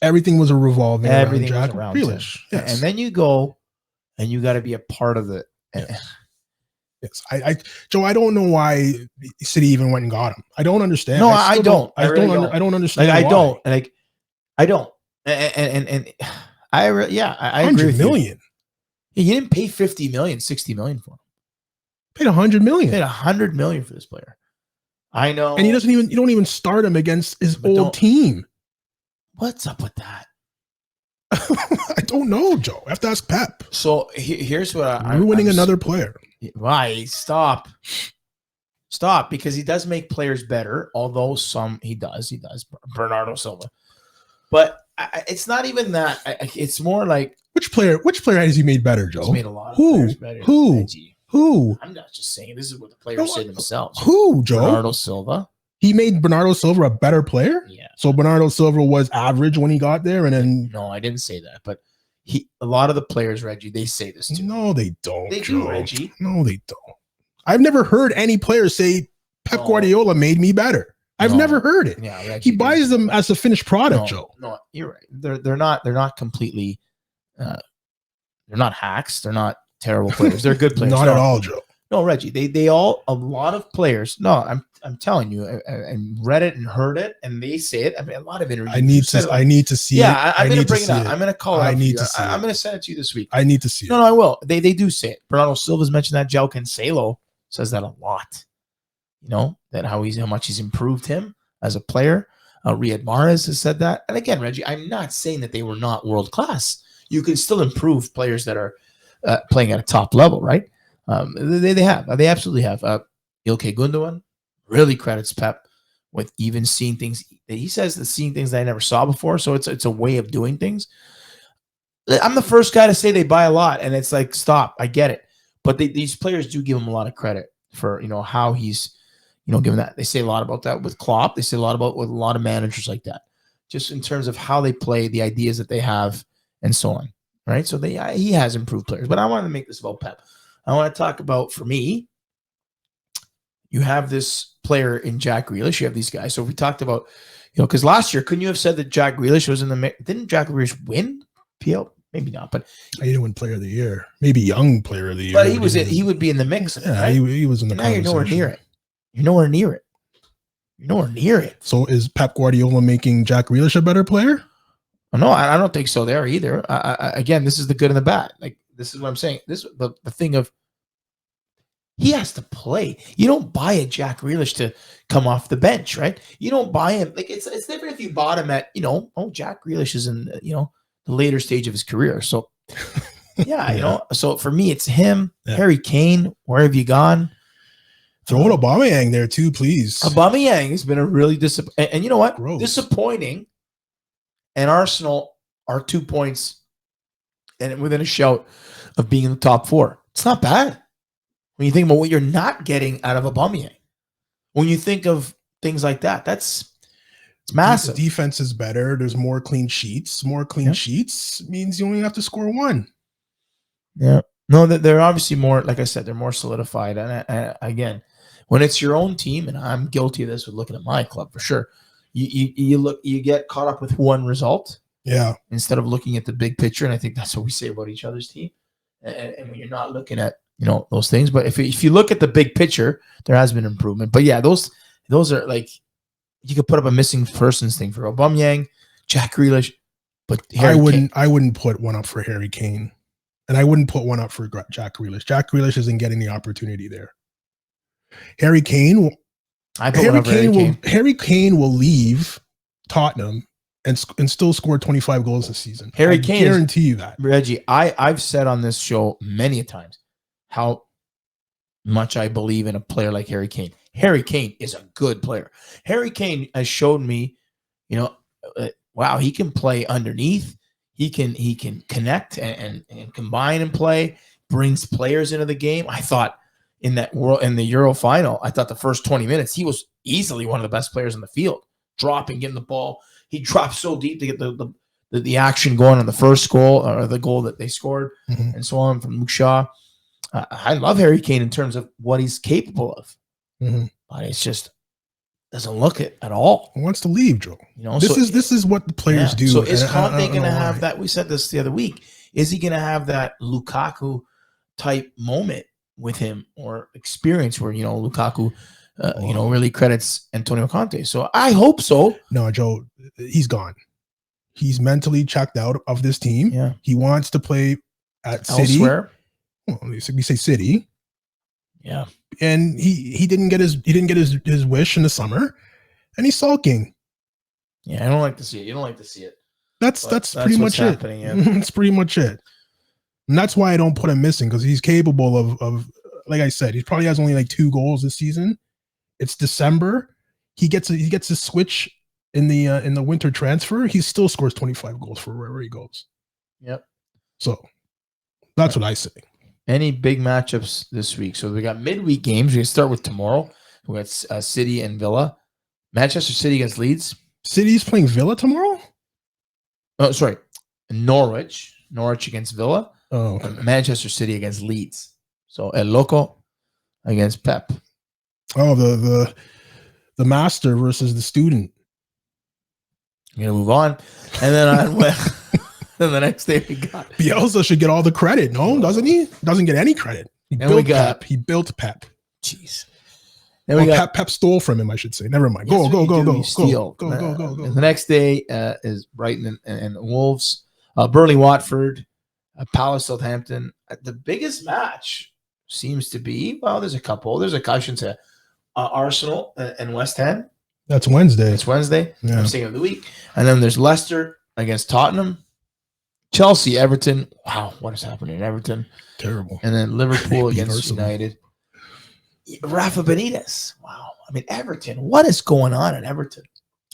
Everything was a revolving around Jack Grealish. Yes. And then you go and you got to be a part of it. Yes. Joe, I don't know why City even went and got him. I don't understand. No, I don't. I don't understand. I don't. I don't. And I agree with million. You. You didn't pay 50 million, 60 million for him. Paid 100 million. Paid 100 million for this player. I know. And you don't even start him against his old team. What's up with that? I don't know, Joe. I have to ask Pep. So here's what I'm ruining another player. Right. Stop, because he does make players better, although he does. Bernardo Silva. But it's not even that. It's more like which player has he made better, Joe? He's made a lot of players better. Who? I'm not just saying. This is what the players say themselves. Who, Joe? Bernardo Silva. He made Bernardo Silva a better player? Yeah. So Bernardo Silva was average when he got there, and then no, I didn't say that. But a lot of the players, Reggie, they say this too. No, they don't. They do, Reggie. No, they don't. I've never heard any player say Pep Guardiola made me better. I've never heard it. Yeah, Reggie, he buys them as a finished product, Joe. No, you're right. They're not completely. They're not hacks. They're not terrible players. They're good players. Not at all, Joe. No, Reggie. They all a lot of players. No, I'm telling you. I read it and heard it, and they say it. I mean, a lot of interviews. I need to see it. Yeah, I'm going to bring it up. I'm going to call it. I need to see it. I'm going to send it to you this week. I need to see it. No, I will. They do say it. Bernardo Silva's mentioned that. João Cancelo says that a lot. That how much he's improved him as a player. Riyad Mahrez has said that. And again, Reggie, I'm not saying that they were not world class. You can still improve players that are playing at a top level, right? They have. They absolutely have. Ilkay Gundogan really credits Pep with even seeing things that he says that seeing things that I never saw before. So it's a way of doing things. I'm the first guy to say they buy a lot, and it's like, stop. I get it, but these players do give him a lot of credit for how he's given that. They say a lot about that with Klopp. They say a lot about with a lot of managers like that, just in terms of how they play, the ideas that they have, and so on. Right. So he has improved players, but I want to make this about Pep. I want to talk about, for me, you have this player in Jack Grealish. You have these guys. So we talked about, because last year, couldn't you have said that Jack Grealish was in the mix? Didn't Jack Grealish win PL? Maybe not, but he didn't win Player of the Year. Maybe Young Player of the Year. But he would be in the mix. Yeah, right? he was in the. Now you're nowhere near it. You're nowhere near it. So is Pep Guardiola making Jack Grealish a better player? No, I don't think so there either. Again, this is the good and the bad. Like, this is what I'm saying. This the thing of he has to play. You don't buy a Jack Grealish to come off the bench, right? You don't buy him. Like, it's different if you bought him at, Jack Grealish is in, the later stage of his career. So Yeah, you know. So for me, it's him, Yeah. Harry Kane. Where have you gone? Throw in Aubameyang there too, please. Aubameyang has been a really disappointing. And you know what? Gross. Disappointing. And Arsenal are 2 points and within a shout of being in the top 4. It's not bad when you think about what you're not getting out of Aubameyang. When you think of things like that, it's massive. The defense is better. There's more clean sheets. More clean sheets means you only have to score 1. Yeah. No, they're obviously more, like I said, they're more solidified. And again, when it's your own team, and I'm guilty of this with looking at my club for sure, you get caught up with one result. Yeah. Instead of looking at the big picture. And I think that's what we say about each other's team. And when you're not looking at, you know, those things, but if you look at the big picture, there has been improvement. But yeah, those are like, you could put up a missing persons thing for Aubameyang, Jack Grealish, but I wouldn't put one up for Harry Kane, and I wouldn't put one up for Jack Grealish. Jack Grealish isn't getting the opportunity there. Harry Kane will leave Tottenham and still score 25 goals this season. Harry Kane, guarantee you that. Reggie, I've said on this show many times how much I believe in a player like Harry Kane. Harry Kane is a good player. Harry Kane has showed me, you know, wow, he can play underneath. He can connect and combine and play. Brings players into the game. I thought in the Euro final, I thought the first 20 minutes he was easily one of the best players in the field. Dropping, getting the ball. He dropped so deep to get the action going on the first goal or the goal that they scored, and so on from Luke Shaw. I love Harry Kane in terms of what he's capable of, but it's just doesn't look it at all. He wants to leave, Joe. You know, this is what the players do. So is Conte going to have that? We said this the other week. Is he going to have that Lukaku type moment with him or experience where, you know, Lukaku, really credits Antonio Conte? So I hope so. No, Joe, he's gone. He's mentally checked out of this team. Yeah, he wants to play at elsewhere. City. Well, we say City. Yeah, and he didn't get his wish in the summer, and he's sulking. Yeah, I don't like to see it. You don't like to see it. That's pretty much it. That's pretty much it. And that's why I don't put him missing, because he's capable of like I said, he probably has only like 2 goals this season. It's December. He gets a switch in the winter transfer. He still scores 25 goals for wherever he goes. Yep. So that's what I say. Any big matchups this week? So we got midweek games. We can start with tomorrow. We got City and Villa. Manchester City against Leeds. City's playing Villa tomorrow? Oh, sorry. Norwich against Villa. Oh, okay. Manchester City against Leeds. So El Loco against Pep. Oh, the master versus the student. I'm gonna move on, and then then the next day we got Bielsa should get all the credit. No, doesn't he? Doesn't get any credit. He built Pep. Jeez. Then Pep stole from him, I should say. Never mind. Go. The next day is Brighton and Wolves, Burnley, Watford, Palace, Southampton. The biggest match seems to be, well, there's a couple. There's I shouldn't say, Arsenal and West Ham. That's Wednesday. It's Wednesday. Yeah. I'm saying of the week. And then there's Leicester against Tottenham. Chelsea, Everton. Wow, what is happening in Everton? Terrible. And then Liverpool against United. Rafa Benitez. Wow. I mean, Everton. What is going on in Everton?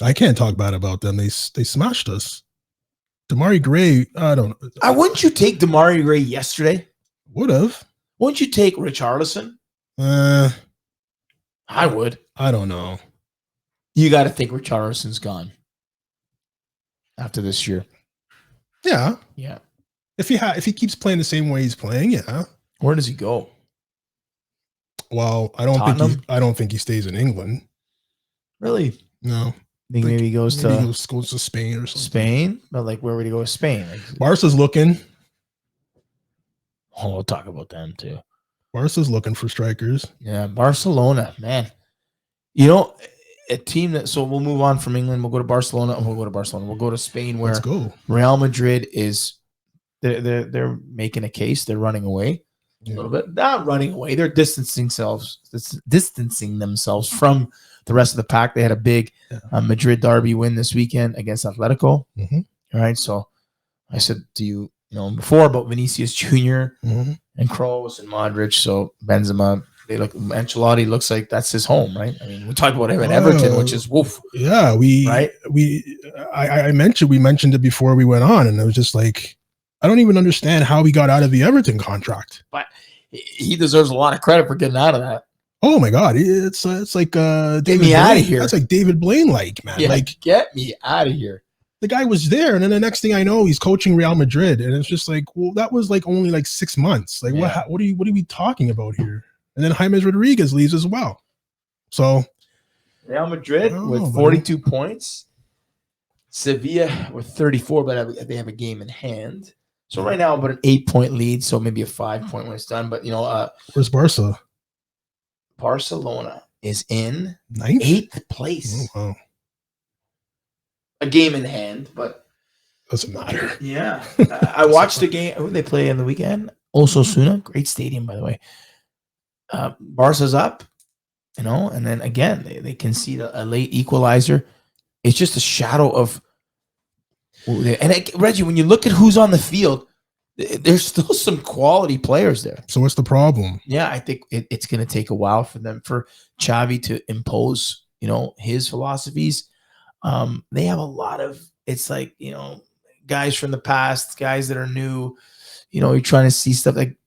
I can't talk bad about them. They smashed us. Damari Gray, I don't know. Wouldn't you take Damari Gray yesterday? Would have. Wouldn't you take Richarlison? I would. I don't know. You got to think Richarlison's gone after this year. Yeah. Yeah. If he keeps playing the same way he's playing, yeah. Where does he go? Well, I don't think he stays in England. Really? No. I think maybe he goes to Spain or something. Spain? But like, where would he go to Spain? Like, Barca's looking. Oh, we'll talk about them too. Barca's looking for strikers. Yeah, Barcelona, man. You know, a team that, so we'll move on from England. We'll go to Barcelona and we'll go to Spain, where Let's go. Real Madrid is, they're making a case. They're running away a little bit. Not running away. They're distancing themselves from the rest of the pack. They had a big Madrid derby win this weekend against Atletico. Mm-hmm. All right. So I said, do you before about Vinicius Jr. Mm-hmm. and Kroos and Modric. So Benzema, Ancelotti looks like that's his home, right? I mean, we talked about him at Everton, which is woof. Yeah, we mentioned it before we went on, and it was just like, I don't even understand how he got out of the Everton contract. But he deserves a lot of credit for getting out of that. Oh my God, it's like get me out of here. That's like David Blaine, man. Yeah, like, get me out of here. The guy was there, and then the next thing I know, he's coaching Real Madrid, and it's just like, well, that was like only like 6 months. Like, what are we talking about here? And then James Rodriguez leaves as well. So Real Madrid with 42 points, Sevilla with 34, but they have a game in hand. So right now, about an 8-point lead, so maybe a 5-point when it's done. But where's Barca? Barcelona is in 8th place. Oh, wow. A game in hand, but doesn't matter. Yeah, I watched the game. Who they play on the weekend? Osasuna, great stadium, by the way. Barca's up, and then again they concede a late equalizer. It's just a shadow of. And Reggie, when you look at who's on the field, there's still some quality players there. So what's the problem? Yeah, I think it's going to take a while for Xavi to impose, his philosophies. They have a lot of, it's like, guys from the past, guys that are new, you're trying to see stuff like,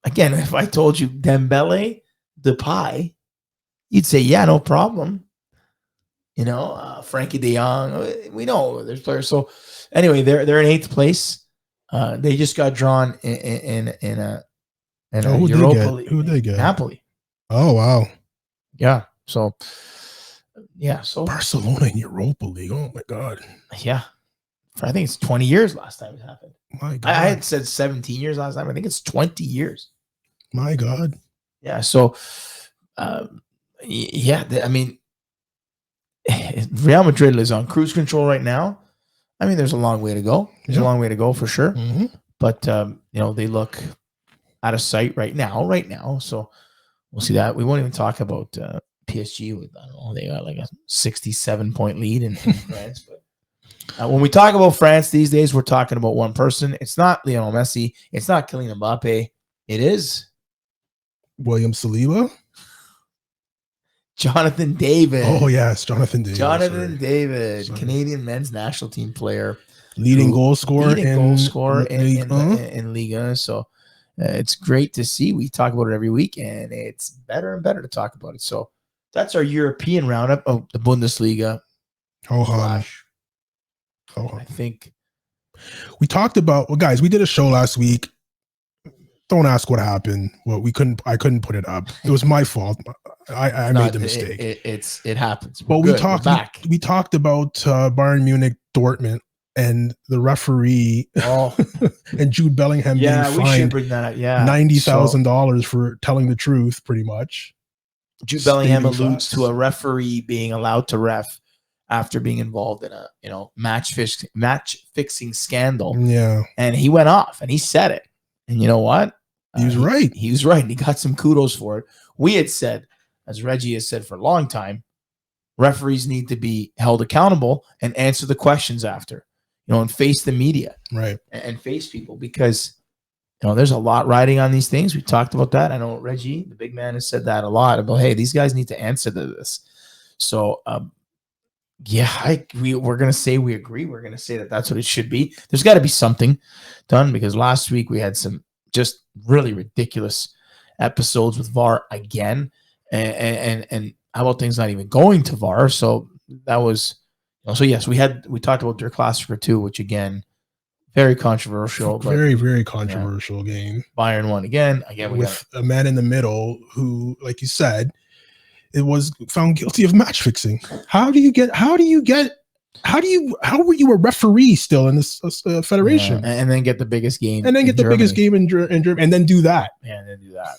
again, if I told you Dembele, Depay, you'd say, yeah, no problem. Frankie de Jong, we know there's players. So anyway, they're in 8th place. They just got drawn in a Europa League. Who they get? Napoli. Oh, wow. Yeah. So Barcelona in Europa League. Oh my God. Yeah. I think it's 20 years last time it happened. My God. I had said 17 years last time. I think it's 20 years. My God. Yeah. So, Real Madrid is on cruise control right now. I mean, there's a long way to go. There's a long way to go for sure. Mm-hmm. But, they look out of sight right now. So we'll see that. We won't even talk about PSG with, I don't know, they got like a 67-point lead in France. But when we talk about France these days, we're talking about one person. It's not Lionel Messi. It's not Kylian Mbappe. It is William Saliba. Jonathan David. Oh, yes, Jonathan David. David, Canadian men's national team player. Leading goal scorer in Liga. So it's great to see. We talk about it every week, and it's better and better to talk about it. So that's our European roundup of the Bundesliga. I think we talked about, guys, we did a show last week. Don't ask what happened. Well, I couldn't put it up. It was my fault. I made the mistake. It happens. But we talked about Bayern Munich, Dortmund, and the referee and Jude Bellingham being fined. We should bring that up. Yeah, $90,000 for telling the truth, pretty much. Jude Bellingham alludes to a referee being allowed to ref after being involved in a match fixing scandal. Yeah, and he went off and he said it. And you know what? He was right. He was right. And he got some kudos for it. We had said, as Reggie has said for a long time, referees need to be held accountable and answer the questions after, and face the media, right? And face people, because there's a lot riding on these things. We talked about that. I know Reggie, the big man, has said that a lot about, hey, these guys need to answer to this. So, we're going to say we agree. We're going to say that that's what it should be. There's got to be something done, because last week we had some just really ridiculous episodes with VAR again. And how about things not even going to VAR? So that was, so yes, we talked about their Klassiker too, which again, very controversial. Very, very controversial game. Bayern won again. With a man in the middle who, like you said, it was found guilty of match fixing. How were you a referee still in this federation? And then get the biggest game. And then get the biggest game in Germany, and then do that. Yeah, and then do that.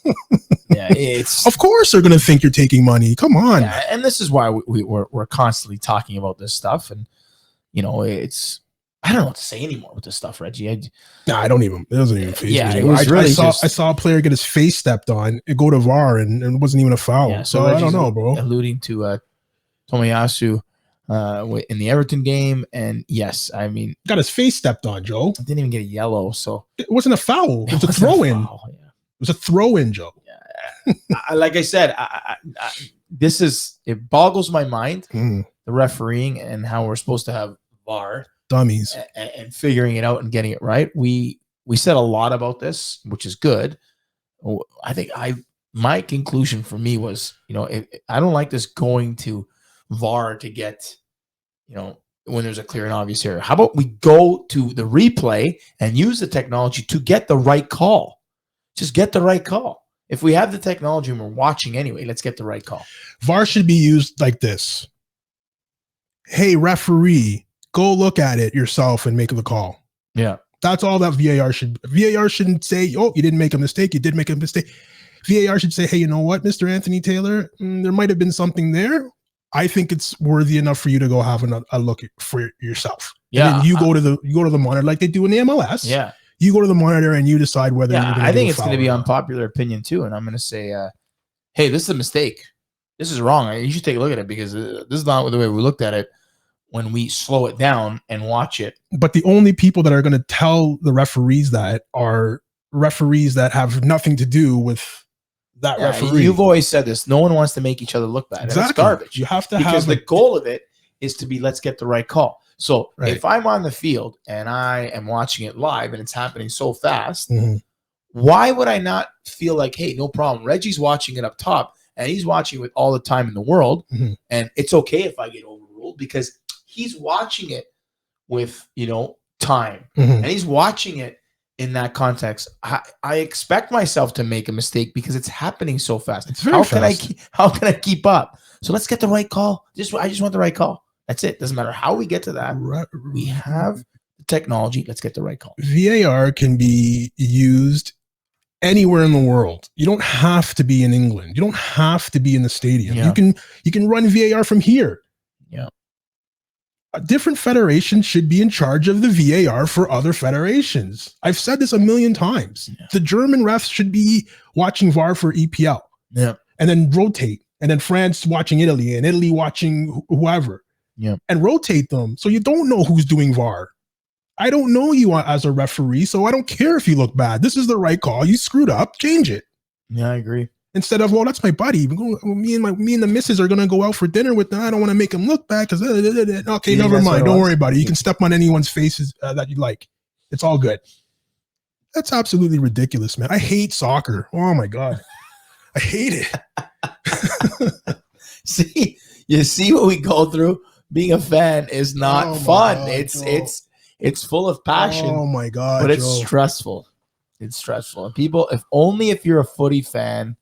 It's of course they're going to think you're taking money. Come on. Yeah, and this is why we're constantly talking about this stuff, and it's. I don't know what to say anymore with this stuff, Reggie. It doesn't even faze me. It was I saw a player get his face stepped on, it go to VAR, and it wasn't even a foul. Yeah, so I don't know, bro. Alluding to Tomiyasu in the Everton game. And yes, I mean, got his face stepped on, Joe. Didn't even get a yellow, so it wasn't a foul. It was a throw-in. Yeah. It was a throw-in, Joe. Yeah. Like I said, it boggles my mind, the refereeing and how we're supposed to have VAR dummies and figuring it out and getting it right. We said a lot about this, which is good. I think my conclusion for me was, I don't like this going to VAR to get, when there's a clear and obvious error. How about we go to the replay and use the technology to get the right call? Just get the right call. If we have the technology and we're watching anyway, let's get the right call. VAR should be used like this. Hey, referee, go look at it yourself and make the call. Yeah. That's all that VAR should. VAR shouldn't say, oh, you didn't make a mistake. You did make a mistake. VAR should say, hey, you know what, Mr. Anthony Taylor, there might have been something there. I think it's worthy enough for you to go have a look for yourself. Yeah. And then you go to the monitor like they do in the MLS. Yeah. You go to the monitor and you decide whether you're going to I think it's going to be unpopular opinion too. And I'm going to say, hey, this is a mistake. This is wrong. You should take a look at it because this is not the way we looked at it when we slow it down and watch it. But the only people that are going to tell the referees that are referees that have nothing to do with that referee. You've always said this. No one wants to make each other look bad. Exactly. That's garbage. You have to because the goal of it is to be, let's get the right call. So if I'm on the field and I am watching it live and it's happening so fast, why would I not feel like, hey, no problem. Reggie's watching it up top and he's watching it with all the time in the world. And it's okay if I get overruled because he's watching it with, time and he's watching it in that context. I expect myself to make a mistake because it's happening so fast. It's very fast. How can I keep up? So let's get the right call. I just want the right call. That's it. Doesn't matter how we get to that. We have the technology. Let's get the right call. VAR can be used anywhere in the world. You don't have to be in England. You don't have to be in the stadium. Yeah. You can run VAR from here. Yeah. A different federation should be in charge of the VAR for other federations. I've said this a million times. Yeah. The German refs should be watching VAR for EPL. Yeah. And then rotate. And then France watching Italy and Italy watching whoever. Yeah. And rotate them so you don't know who's doing VAR. I don't know you as a referee, so I don't care if you look bad. This is the right call. You screwed up. Change it. Yeah, I agree. Instead of, well, that's my buddy. Me and the missus are gonna go out for dinner with them. I don't want to make him look bad because okay, never mind. Don't worry about it. You can step on anyone's faces that you like. It's all good. That's absolutely ridiculous, man. I hate soccer. Oh my god, I hate it. You see what we go through. Being a fan is not fun. God, it's full of passion. Oh my god, but it's stressful. It's stressful. And people, if you're a footy fan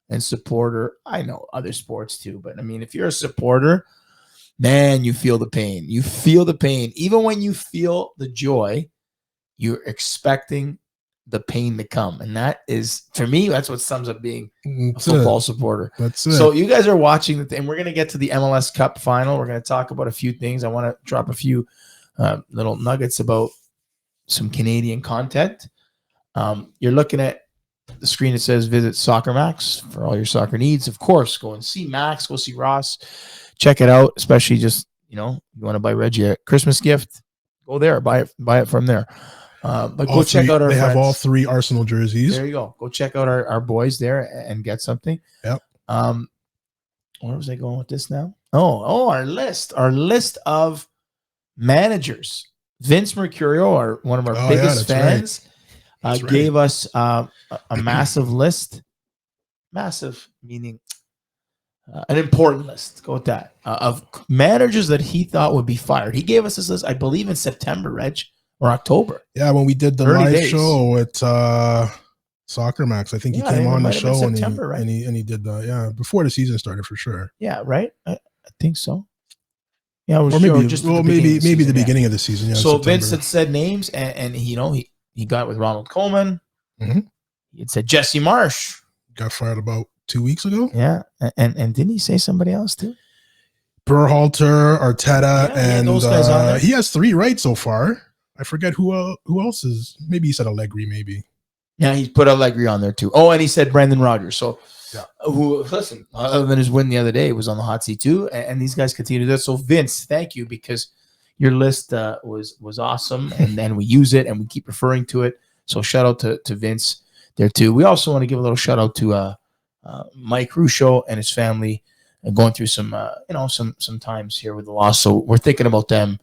and supporter, I know other sports too, but I mean, if you're a supporter, man, you feel the pain. You feel the pain. Even when you feel the joy, you're expecting the pain to come. And that is, for me, that's what sums up being a football supporter. That's it. So you guys are watching and we're going to get to the MLS Cup final. We're going to talk about a few things. I want to drop a few little nuggets about some Canadian content. You're looking at the screen. It says visit Soccer Max for all your soccer needs. Of course, go and see Max, go see Ross, check it out. Especially just, you want to buy Reggie a Christmas gift, go there, buy it from there. But go check out our They friends. have all 3 Arsenal jerseys. There you go. Go check out our boys there and get something. Yep. Where was I going with this now? Oh, our list of managers. Vince Mercurio, one of our biggest fans, gave us a massive list. Massive meaning an important list. Go with that of managers that he thought would be fired. He gave us this list, I believe, in September, Reg, or October. Yeah, when we did the live show at Soccer Max, I think he came on the show September, and he did the before the season started for sure. Yeah, right. I think so. Yeah, or maybe the beginning of the season. Yeah, so September. Vince had said names, and he got with Ronald Koeman. Mm-hmm. He had said Jesse Marsh got fired about 2 weeks ago. Yeah, and didn't he say somebody else too? Berhalter, Arteta, and those guys on there. He has 3 right so far. I forget who else is. Maybe he said Allegri. Maybe. Yeah, he put Allegri on there too. Oh, and he said Brendan Rodgers. So who, listen, other than his win the other day, was on the hot seat too. And these guys continue to do that. So Vince, thank you, because your list was awesome, and then we use it and we keep referring to it. So shout out to Vince there too. We also want to give a little shout out to Mike Ruscio and his family, going through some times here with the loss. So we're thinking about them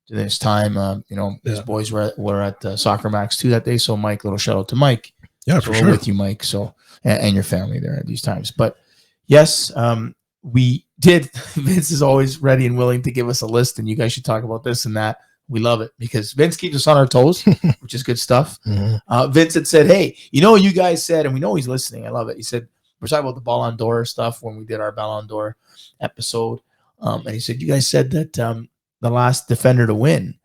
to this time. His boys were at Soccer Max too that day. So Mike, little shout out to Mike. Yeah, so for we're sure. with you, Mike. So and your family there at these times. But yes, we did. Vince is always ready and willing to give us a list, and you guys should talk about this and that. We love it because Vince keeps us on our toes, which is good stuff. Mm-hmm. Vince had said, hey, you guys said, and we know he's listening. I love it. He said, we're talking about the Ballon d'Or stuff when we did our Ballon d'Or episode. And he said, you guys said that the last defender to win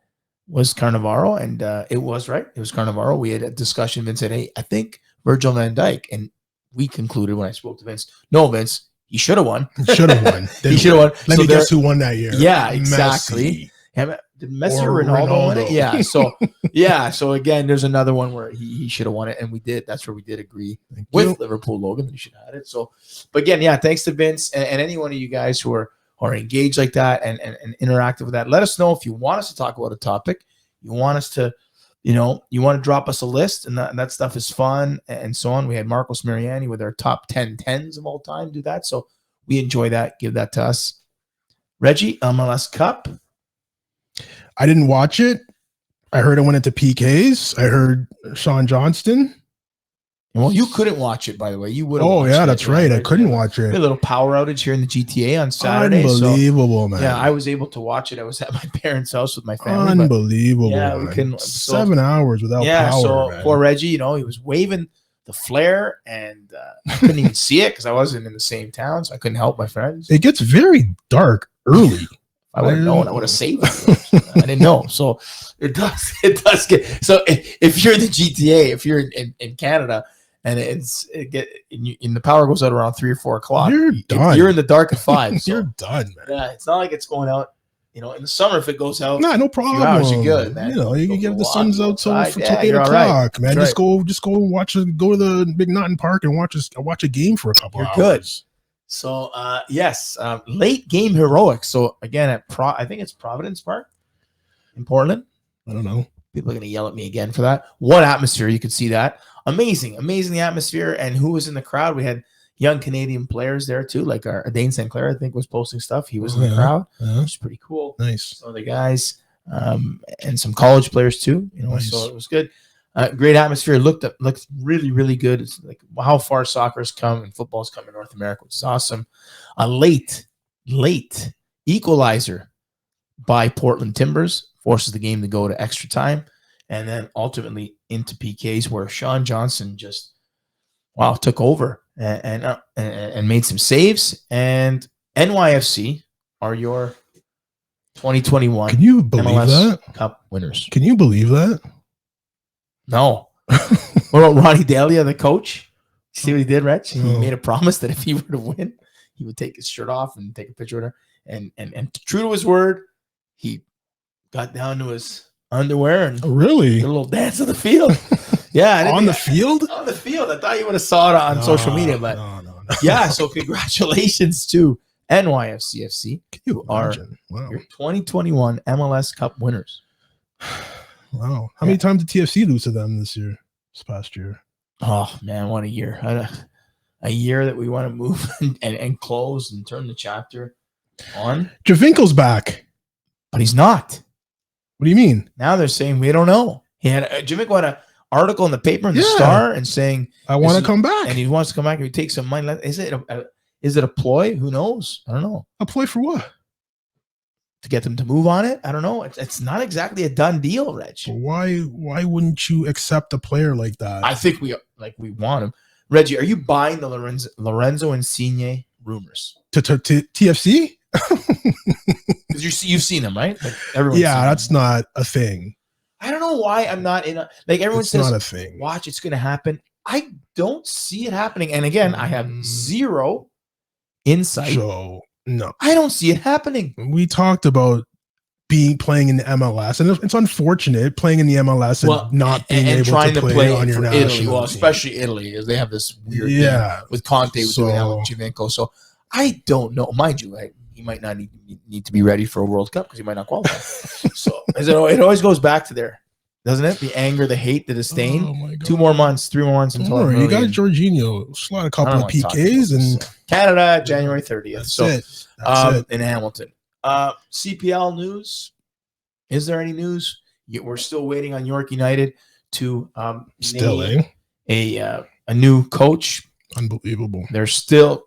was Cannavaro, and it was right. It was Cannavaro. We had a discussion. Vince said, hey, I think Virgil van Dijk. And we concluded when I spoke to Vince, no, Vince, he should have won. He should have won. He should have won. Let me guess who won that year. Yeah, exactly. Did Messi or Ronaldo win it? Yeah. So again, there's another one where he should have won it, and we did. That's where we did agree with Liverpool, Logan, that he should have had it. So, but again, yeah, thanks to Vince and any one of you guys who are engaged like that and interactive with that. Let us know if you want us to talk about a topic. You want us to, you want to drop us a list, and that stuff is fun and so on. We had Marcos Mariani with our top 10 tens of all time do that. So we enjoy that. Give that to us. Reggie, MLS Cup. I didn't watch it. I heard it went into PKs. I heard Sean Johnston. Well, you couldn't watch it, by the way. You would. Oh, yeah, that's right. I couldn't watch it. We had a little power outage here in the GTA on Saturday. Unbelievable, man. Yeah, I was able to watch it. I was at my parents' house with my family. Unbelievable. Yeah, we couldn't. 7 hours without power. Yeah, so man. Poor Reggie, he was waving the flare, and I couldn't even see it because I wasn't in the same town, so I couldn't help my friends. It gets very dark early. I would have known. I would have saved it. I didn't know. So it does get. So if you're in the GTA, if you're in Canada, and the power goes out around 3 or 4 o'clock, you're done. You're in the dark at 5. So, you're done, man. Yeah, it's not like it's going out. In the summer, if it goes out, no problem. Hours, you're good, man. You can get the sun's out till 8 o'clock, right. Man. That's just go to the Big Mountain Park and watch a game for a couple hours. Good. So yes, late game heroics. So again, I think it's Providence Park in Portland. I don't know. People are going to yell at me again for that. What atmosphere! You could see that. Amazing the atmosphere. And who was in the crowd? We had young Canadian players there too, like our Dane St. Clair, I think, was posting stuff. He was in the crowd, which is pretty cool. Nice. Some other guys, and some college players too. Nice. So it was good. Great atmosphere. Looked really, really good. It's like how far soccer's come and football's come in North America, which is awesome. A late equalizer by Portland Timbers forces the game to go to extra time, and then ultimately into PKs, where Sean Johnson just took over and made some saves. And NYFC are your 2021 Can you believe MLS that? Cup winners. Can you believe that? No. What about Ronnie Delia, the coach? See what he did, Rich? He made a promise that if he were to win, he would take his shirt off and take a picture with her. And true to his word, he got down to his underwear and really did a little dance on the field. Yeah. On the field? On the field. I thought you would have saw it on social media, but no. Yeah. So congratulations to NYFCFC. You are wow. your 2021 MLS Cup winners. Wow. How many times did TFC lose to them this past year? Oh, man, what a year. A year that we want to move and close and turn the chapter on. Javinko's back. But he's not. What do you mean? Now they're saying we don't know. He had Javinko had an article in the paper in the Star and saying I want to come back. And he wants to come back and he takes some money. Is it a ploy? Who knows? I don't know. A ploy for what? To get them to move on it? I don't know. It's not exactly a done deal, Reg. Why wouldn't you accept a player like that? I think we want him. Reggie, are you buying the Lorenzo Insigne rumors? To TFC? Because you've seen them, right? Like that's not a thing. I don't know why I'm not in everyone says not a thing. Watch, it's going to happen. I don't see it happening. And again, I have zero insight. So no, I don't see it happening. We talked about playing in the MLS, and it's unfortunate playing in the MLS and not being able trying to play on your for national Italy. Well, team. especially Italy, as they have this weird thing with Conte with doing that with Juventus. So I don't know, mind you, he might not need to be ready for a World Cup because he might not qualify. So it always goes back to there, doesn't it? The anger, the hate, the disdain. Oh my God. 2 more months, 3 more months until you got Jorginho, slot a couple of PKs, and Canada January 30th. That's it. In Hamilton. CPL news. Is there any news? We're still waiting on York United to name a new coach. Unbelievable. There's still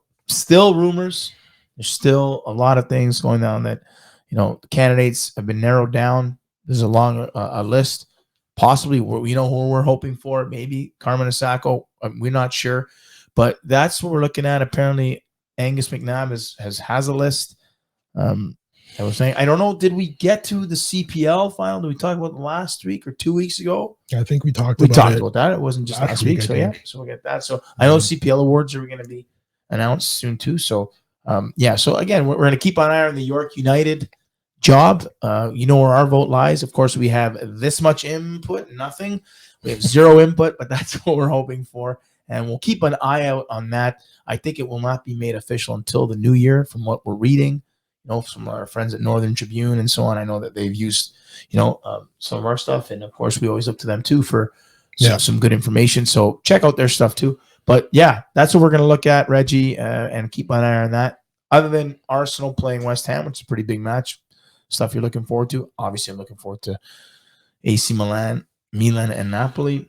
rumors. There's still a lot of things going on that the candidates have been narrowed down. There's a long a list. Possibly, we know who we're hoping for. Maybe Carmen Asako. We're not sure, but that's what we're looking at. Apparently, Angus McNabb has a list. I was saying, I don't know. Did we get to the CPL final? Did we talk about the last week or 2 weeks ago? I think we talked about that. It wasn't just last week. So yeah, so we'll get that. So I know CPL awards are going to be announced soon too. So So again, we're going to keep an eye on the York United job. You know where our vote lies. Of course, we have this much input, nothing. We have zero input, but that's what we're hoping for. And we'll keep an eye out on that. I think it will not be made official until the new year from what we're reading. From our friends at Northern Tribune and so on. I know that they've used, some of our stuff. And of course, we always look to them too for some good information. So check out their stuff too. But yeah, that's what we're going to look at, Reggie, and keep an eye on that. Other than Arsenal playing West Ham, which is a pretty big match, stuff you're looking forward to. Obviously, I'm looking forward to AC Milan, and Napoli.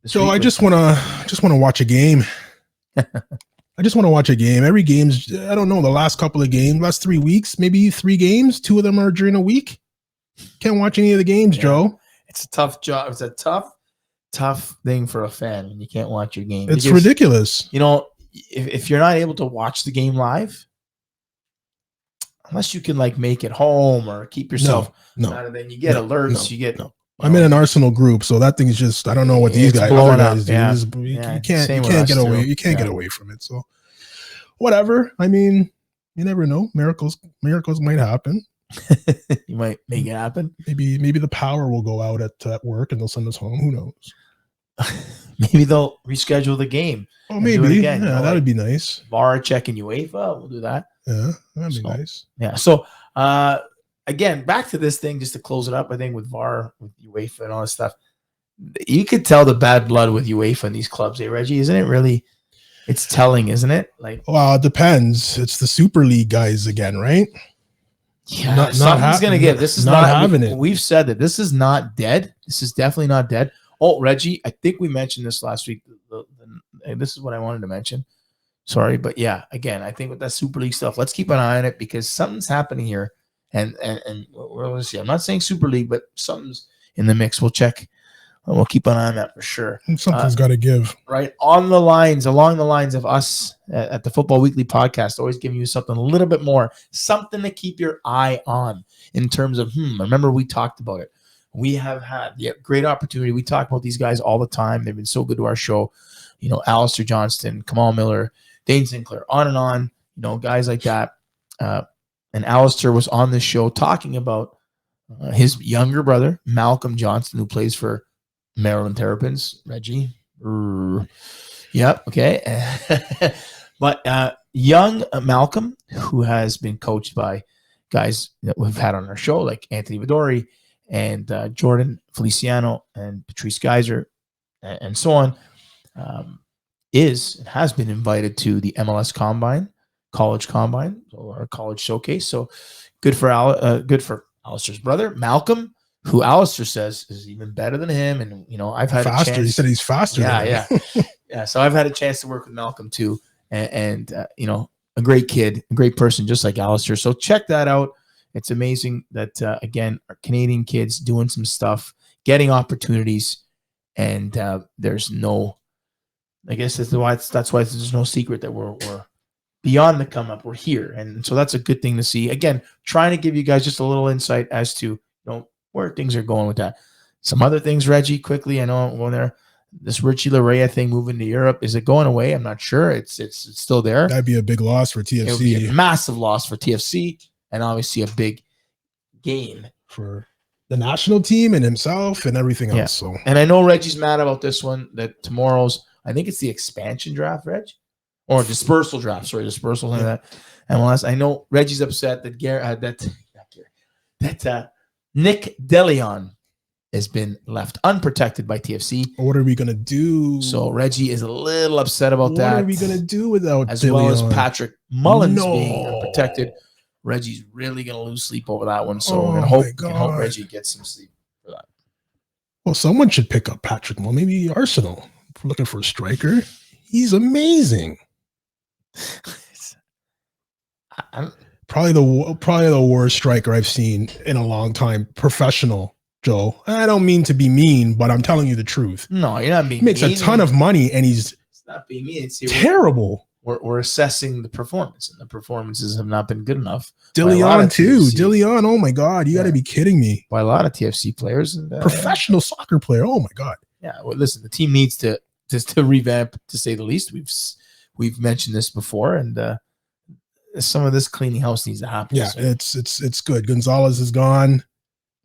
So I just want to watch a game. I just want to watch a game. Every game's, I don't know, the last couple of games, last 3 weeks, maybe 3 games. 2 of them are during a week. Can't watch any of the games, Joe. It's a tough job. It's a tough thing for a fan when you can't watch your game. It's ridiculous. If you're not able to watch the game live, unless you can make it home or keep yourself out of it, you get alerts. I'm in an Arsenal group, so that thing's just, I don't know what these guys do. You can't get away. You can't get away from it. So whatever. I mean, you never know. Miracles might happen. You might make it happen. Maybe the power will go out at work and they'll send us home. Who knows? Maybe they'll reschedule the game. Oh, maybe. Yeah, that'd be nice. VAR checking UEFA. We'll do that. Yeah, that'd be nice. Yeah. So, again, back to this thing, just to close it up, I think with VAR, with UEFA and all this stuff, you could tell the bad blood with UEFA and these clubs, Reggie? Isn't it really? It's telling, isn't it? Well, it depends. It's the Super League guys again, right? Yeah, something's going to give. This is not having it. We've said that this is not dead. This is definitely not dead. Oh, Reggie, I think we mentioned this last week. This is what I wanted to mention. Sorry, but yeah, again, I think with that Super League stuff, let's keep an eye on it because something's happening here. And we'll see. I'm not saying Super League, but something's in the mix. We'll check. We'll keep an eye on that for sure. Something's got to give. Right. Along the lines of us at the Futbol Weekly Podcast, always giving you something a little bit more, something to keep your eye on in terms of, remember we talked about it. We have had great opportunity. We talk about these guys all the time. They've been so good to our show. Alistair Johnston, Kamal Miller, Dane Sinclair, on and on, guys like that. And Alistair was on this show talking about his younger brother, Malcolm Johnston, who plays for Maryland Terrapins. Reggie. Yep. Okay. But young Malcolm, who has been coached by guys that we've had on our show, like Anthony Vidori and Jordan Feliciano and Patrice Geyser and so on, has been invited to the MLS Combine, College Combine, or College Showcase. So good for Alistair's brother, Malcolm, who Alistair says is even better than him. And, I've had faster. A chance. He said he's faster. Yeah. Yeah. So I've had a chance to work with Malcolm too. And a great kid, a great person, just like Alistair. So check that out. It's amazing that, again, our Canadian kids doing some stuff, getting opportunities. And there's no, I guess that's why there's no secret that we're beyond the come up. We're here. And so that's a good thing to see. Again, trying to give you guys just a little insight as to, where things are going with that. Some other things, Reggie, quickly. I know I'm going there. This Richie Larea thing moving to Europe, is it going away? I'm not sure. It's still there. That'd be a big loss for TFC. It would be a massive loss for TFC, and obviously a big gain for the national team and himself and everything else. So, and I know Reggie's mad about this one. That tomorrow's, I think it's the expansion draft, Reg, or dispersal draft. Sorry, dispersal like that. And I know Reggie's upset that Nick DeLeon has been left unprotected by TFC. What are we gonna do? So Reggie is a little upset about that. What are we gonna do without as DeLeon? well as Patrick Mullins being unprotected? Reggie's really gonna lose sleep over that one. So we're gonna hope Reggie gets some sleep for that. Well, someone should pick up Patrick Mullins. Maybe Arsenal. If we're looking for a striker. He's amazing. Probably the worst striker I've seen in a long time. Professional. Joe, I don't mean to be mean, but I'm telling you the truth. No, you're not being He makes mean. a ton of money, and he's not being mean. It's terrible. We're assessing the performance, and the performances have not been good enough. DeLeon too. DeLeon, oh my God, you got to be kidding me. By a lot of TFC players, and, professional soccer player. Oh my God. Yeah. Well, listen, the team needs to revamp, to say the least. We've mentioned this before, and some of this cleaning house needs to happen. Yeah, so. it's good. Gonzalez is gone.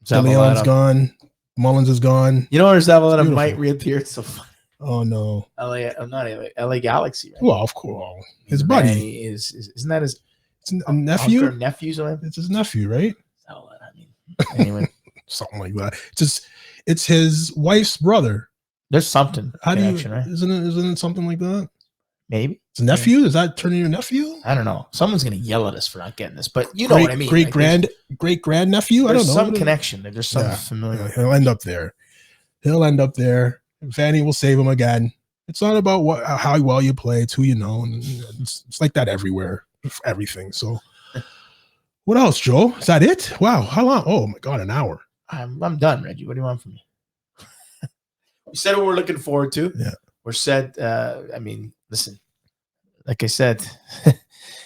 DeLeon's gone. Mullins is gone. You know, Zavaleta might reappear. It's so funny. Oh no, LA Galaxy. Right? Well, of course, his buddy isn't that his nephew? Nephew, something? It's his nephew, right? Zavaleta, I mean, anyway, something like that. It's his wife's brother. There's something. How do you? Right? Isn't it something like that? Maybe it's nephew. Is that turning your nephew? I don't know. Someone's gonna yell at us for not getting this, but you know what I mean. Great grand nephew. I don't know. Some connection. There's some familiar. Yeah, he'll end up there. Vanny will save him again. It's not about how well you play. It's who you know, and it's like that everywhere. Everything. So, what else, Joe? Is that it? Wow, how long? Oh my God, an hour. I'm done, Reggie. What do you want from me? We said what we're looking forward to. Yeah, we're said. I mean, listen. Like I said,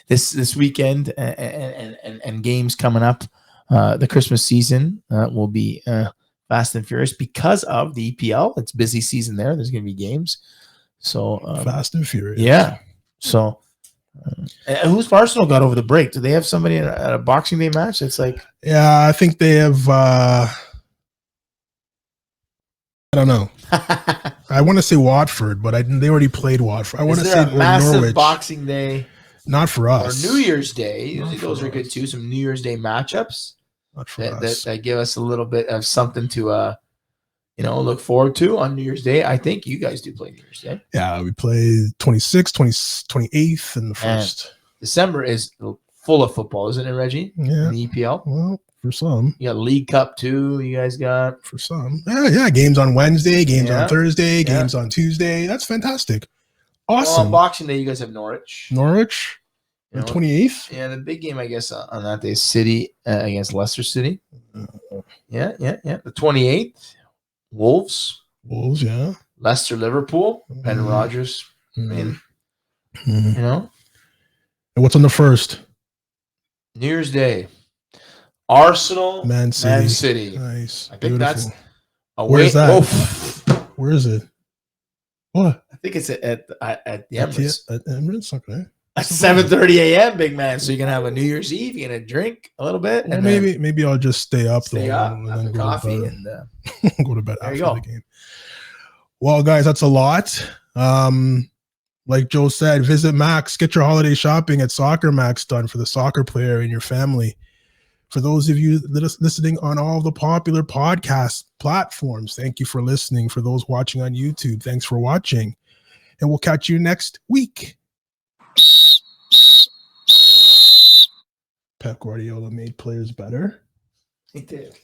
this weekend and games coming up, the Christmas season will be fast and furious because of the EPL. It's busy season there. There's going to be games. So fast and furious. Yeah. So who's Arsenal got over the break? Do they have somebody at a Boxing Day match? It's like, yeah, I think they have. I don't know. I want to say Watford, but they already played Watford. I want to say a massive Norwich. Boxing Day. Not for us. Or New Year's Day. Usually those are good too. Some New Year's Day matchups that give us a little bit of something to look forward to on New Year's Day. I think you guys do play New Year's Day. Yeah, we play 26th, 28th, and the 1st. December is full of football, isn't it, Reggie? Yeah. In the EPL. Well, for some. You got League Cup too. You guys got for some. Yeah. Games on Wednesday, games on Thursday, games on Tuesday. That's fantastic. Awesome. Well, on Boxing Day, you guys have Norwich. The 28th. Yeah, the big game, I guess, on that day is City against Leicester City. Yeah. The 28th, Wolves, yeah. Leicester, Liverpool, Brendan Rodgers. I mean, And what's on the 1st? New Year's Day. Arsenal, Man City. Nice. I think that's Where's that? Where is it? What? I think it's at the Emirates. At Emirates? Okay. At 7:30 a.m., big man. So you're gonna have a New Year's Eve. You're gonna drink a little bit, and maybe I'll just stay up, have the coffee, and go to bed after the game. Well, guys, that's a lot. Like Joe said, visit Max. Get your holiday shopping at Soccer Max done for the soccer player in your family. For those of you listening on all the popular podcast platforms, thank you for listening. For those watching on YouTube, thanks for watching. And we'll catch you next week. Pep Guardiola made players better. He did.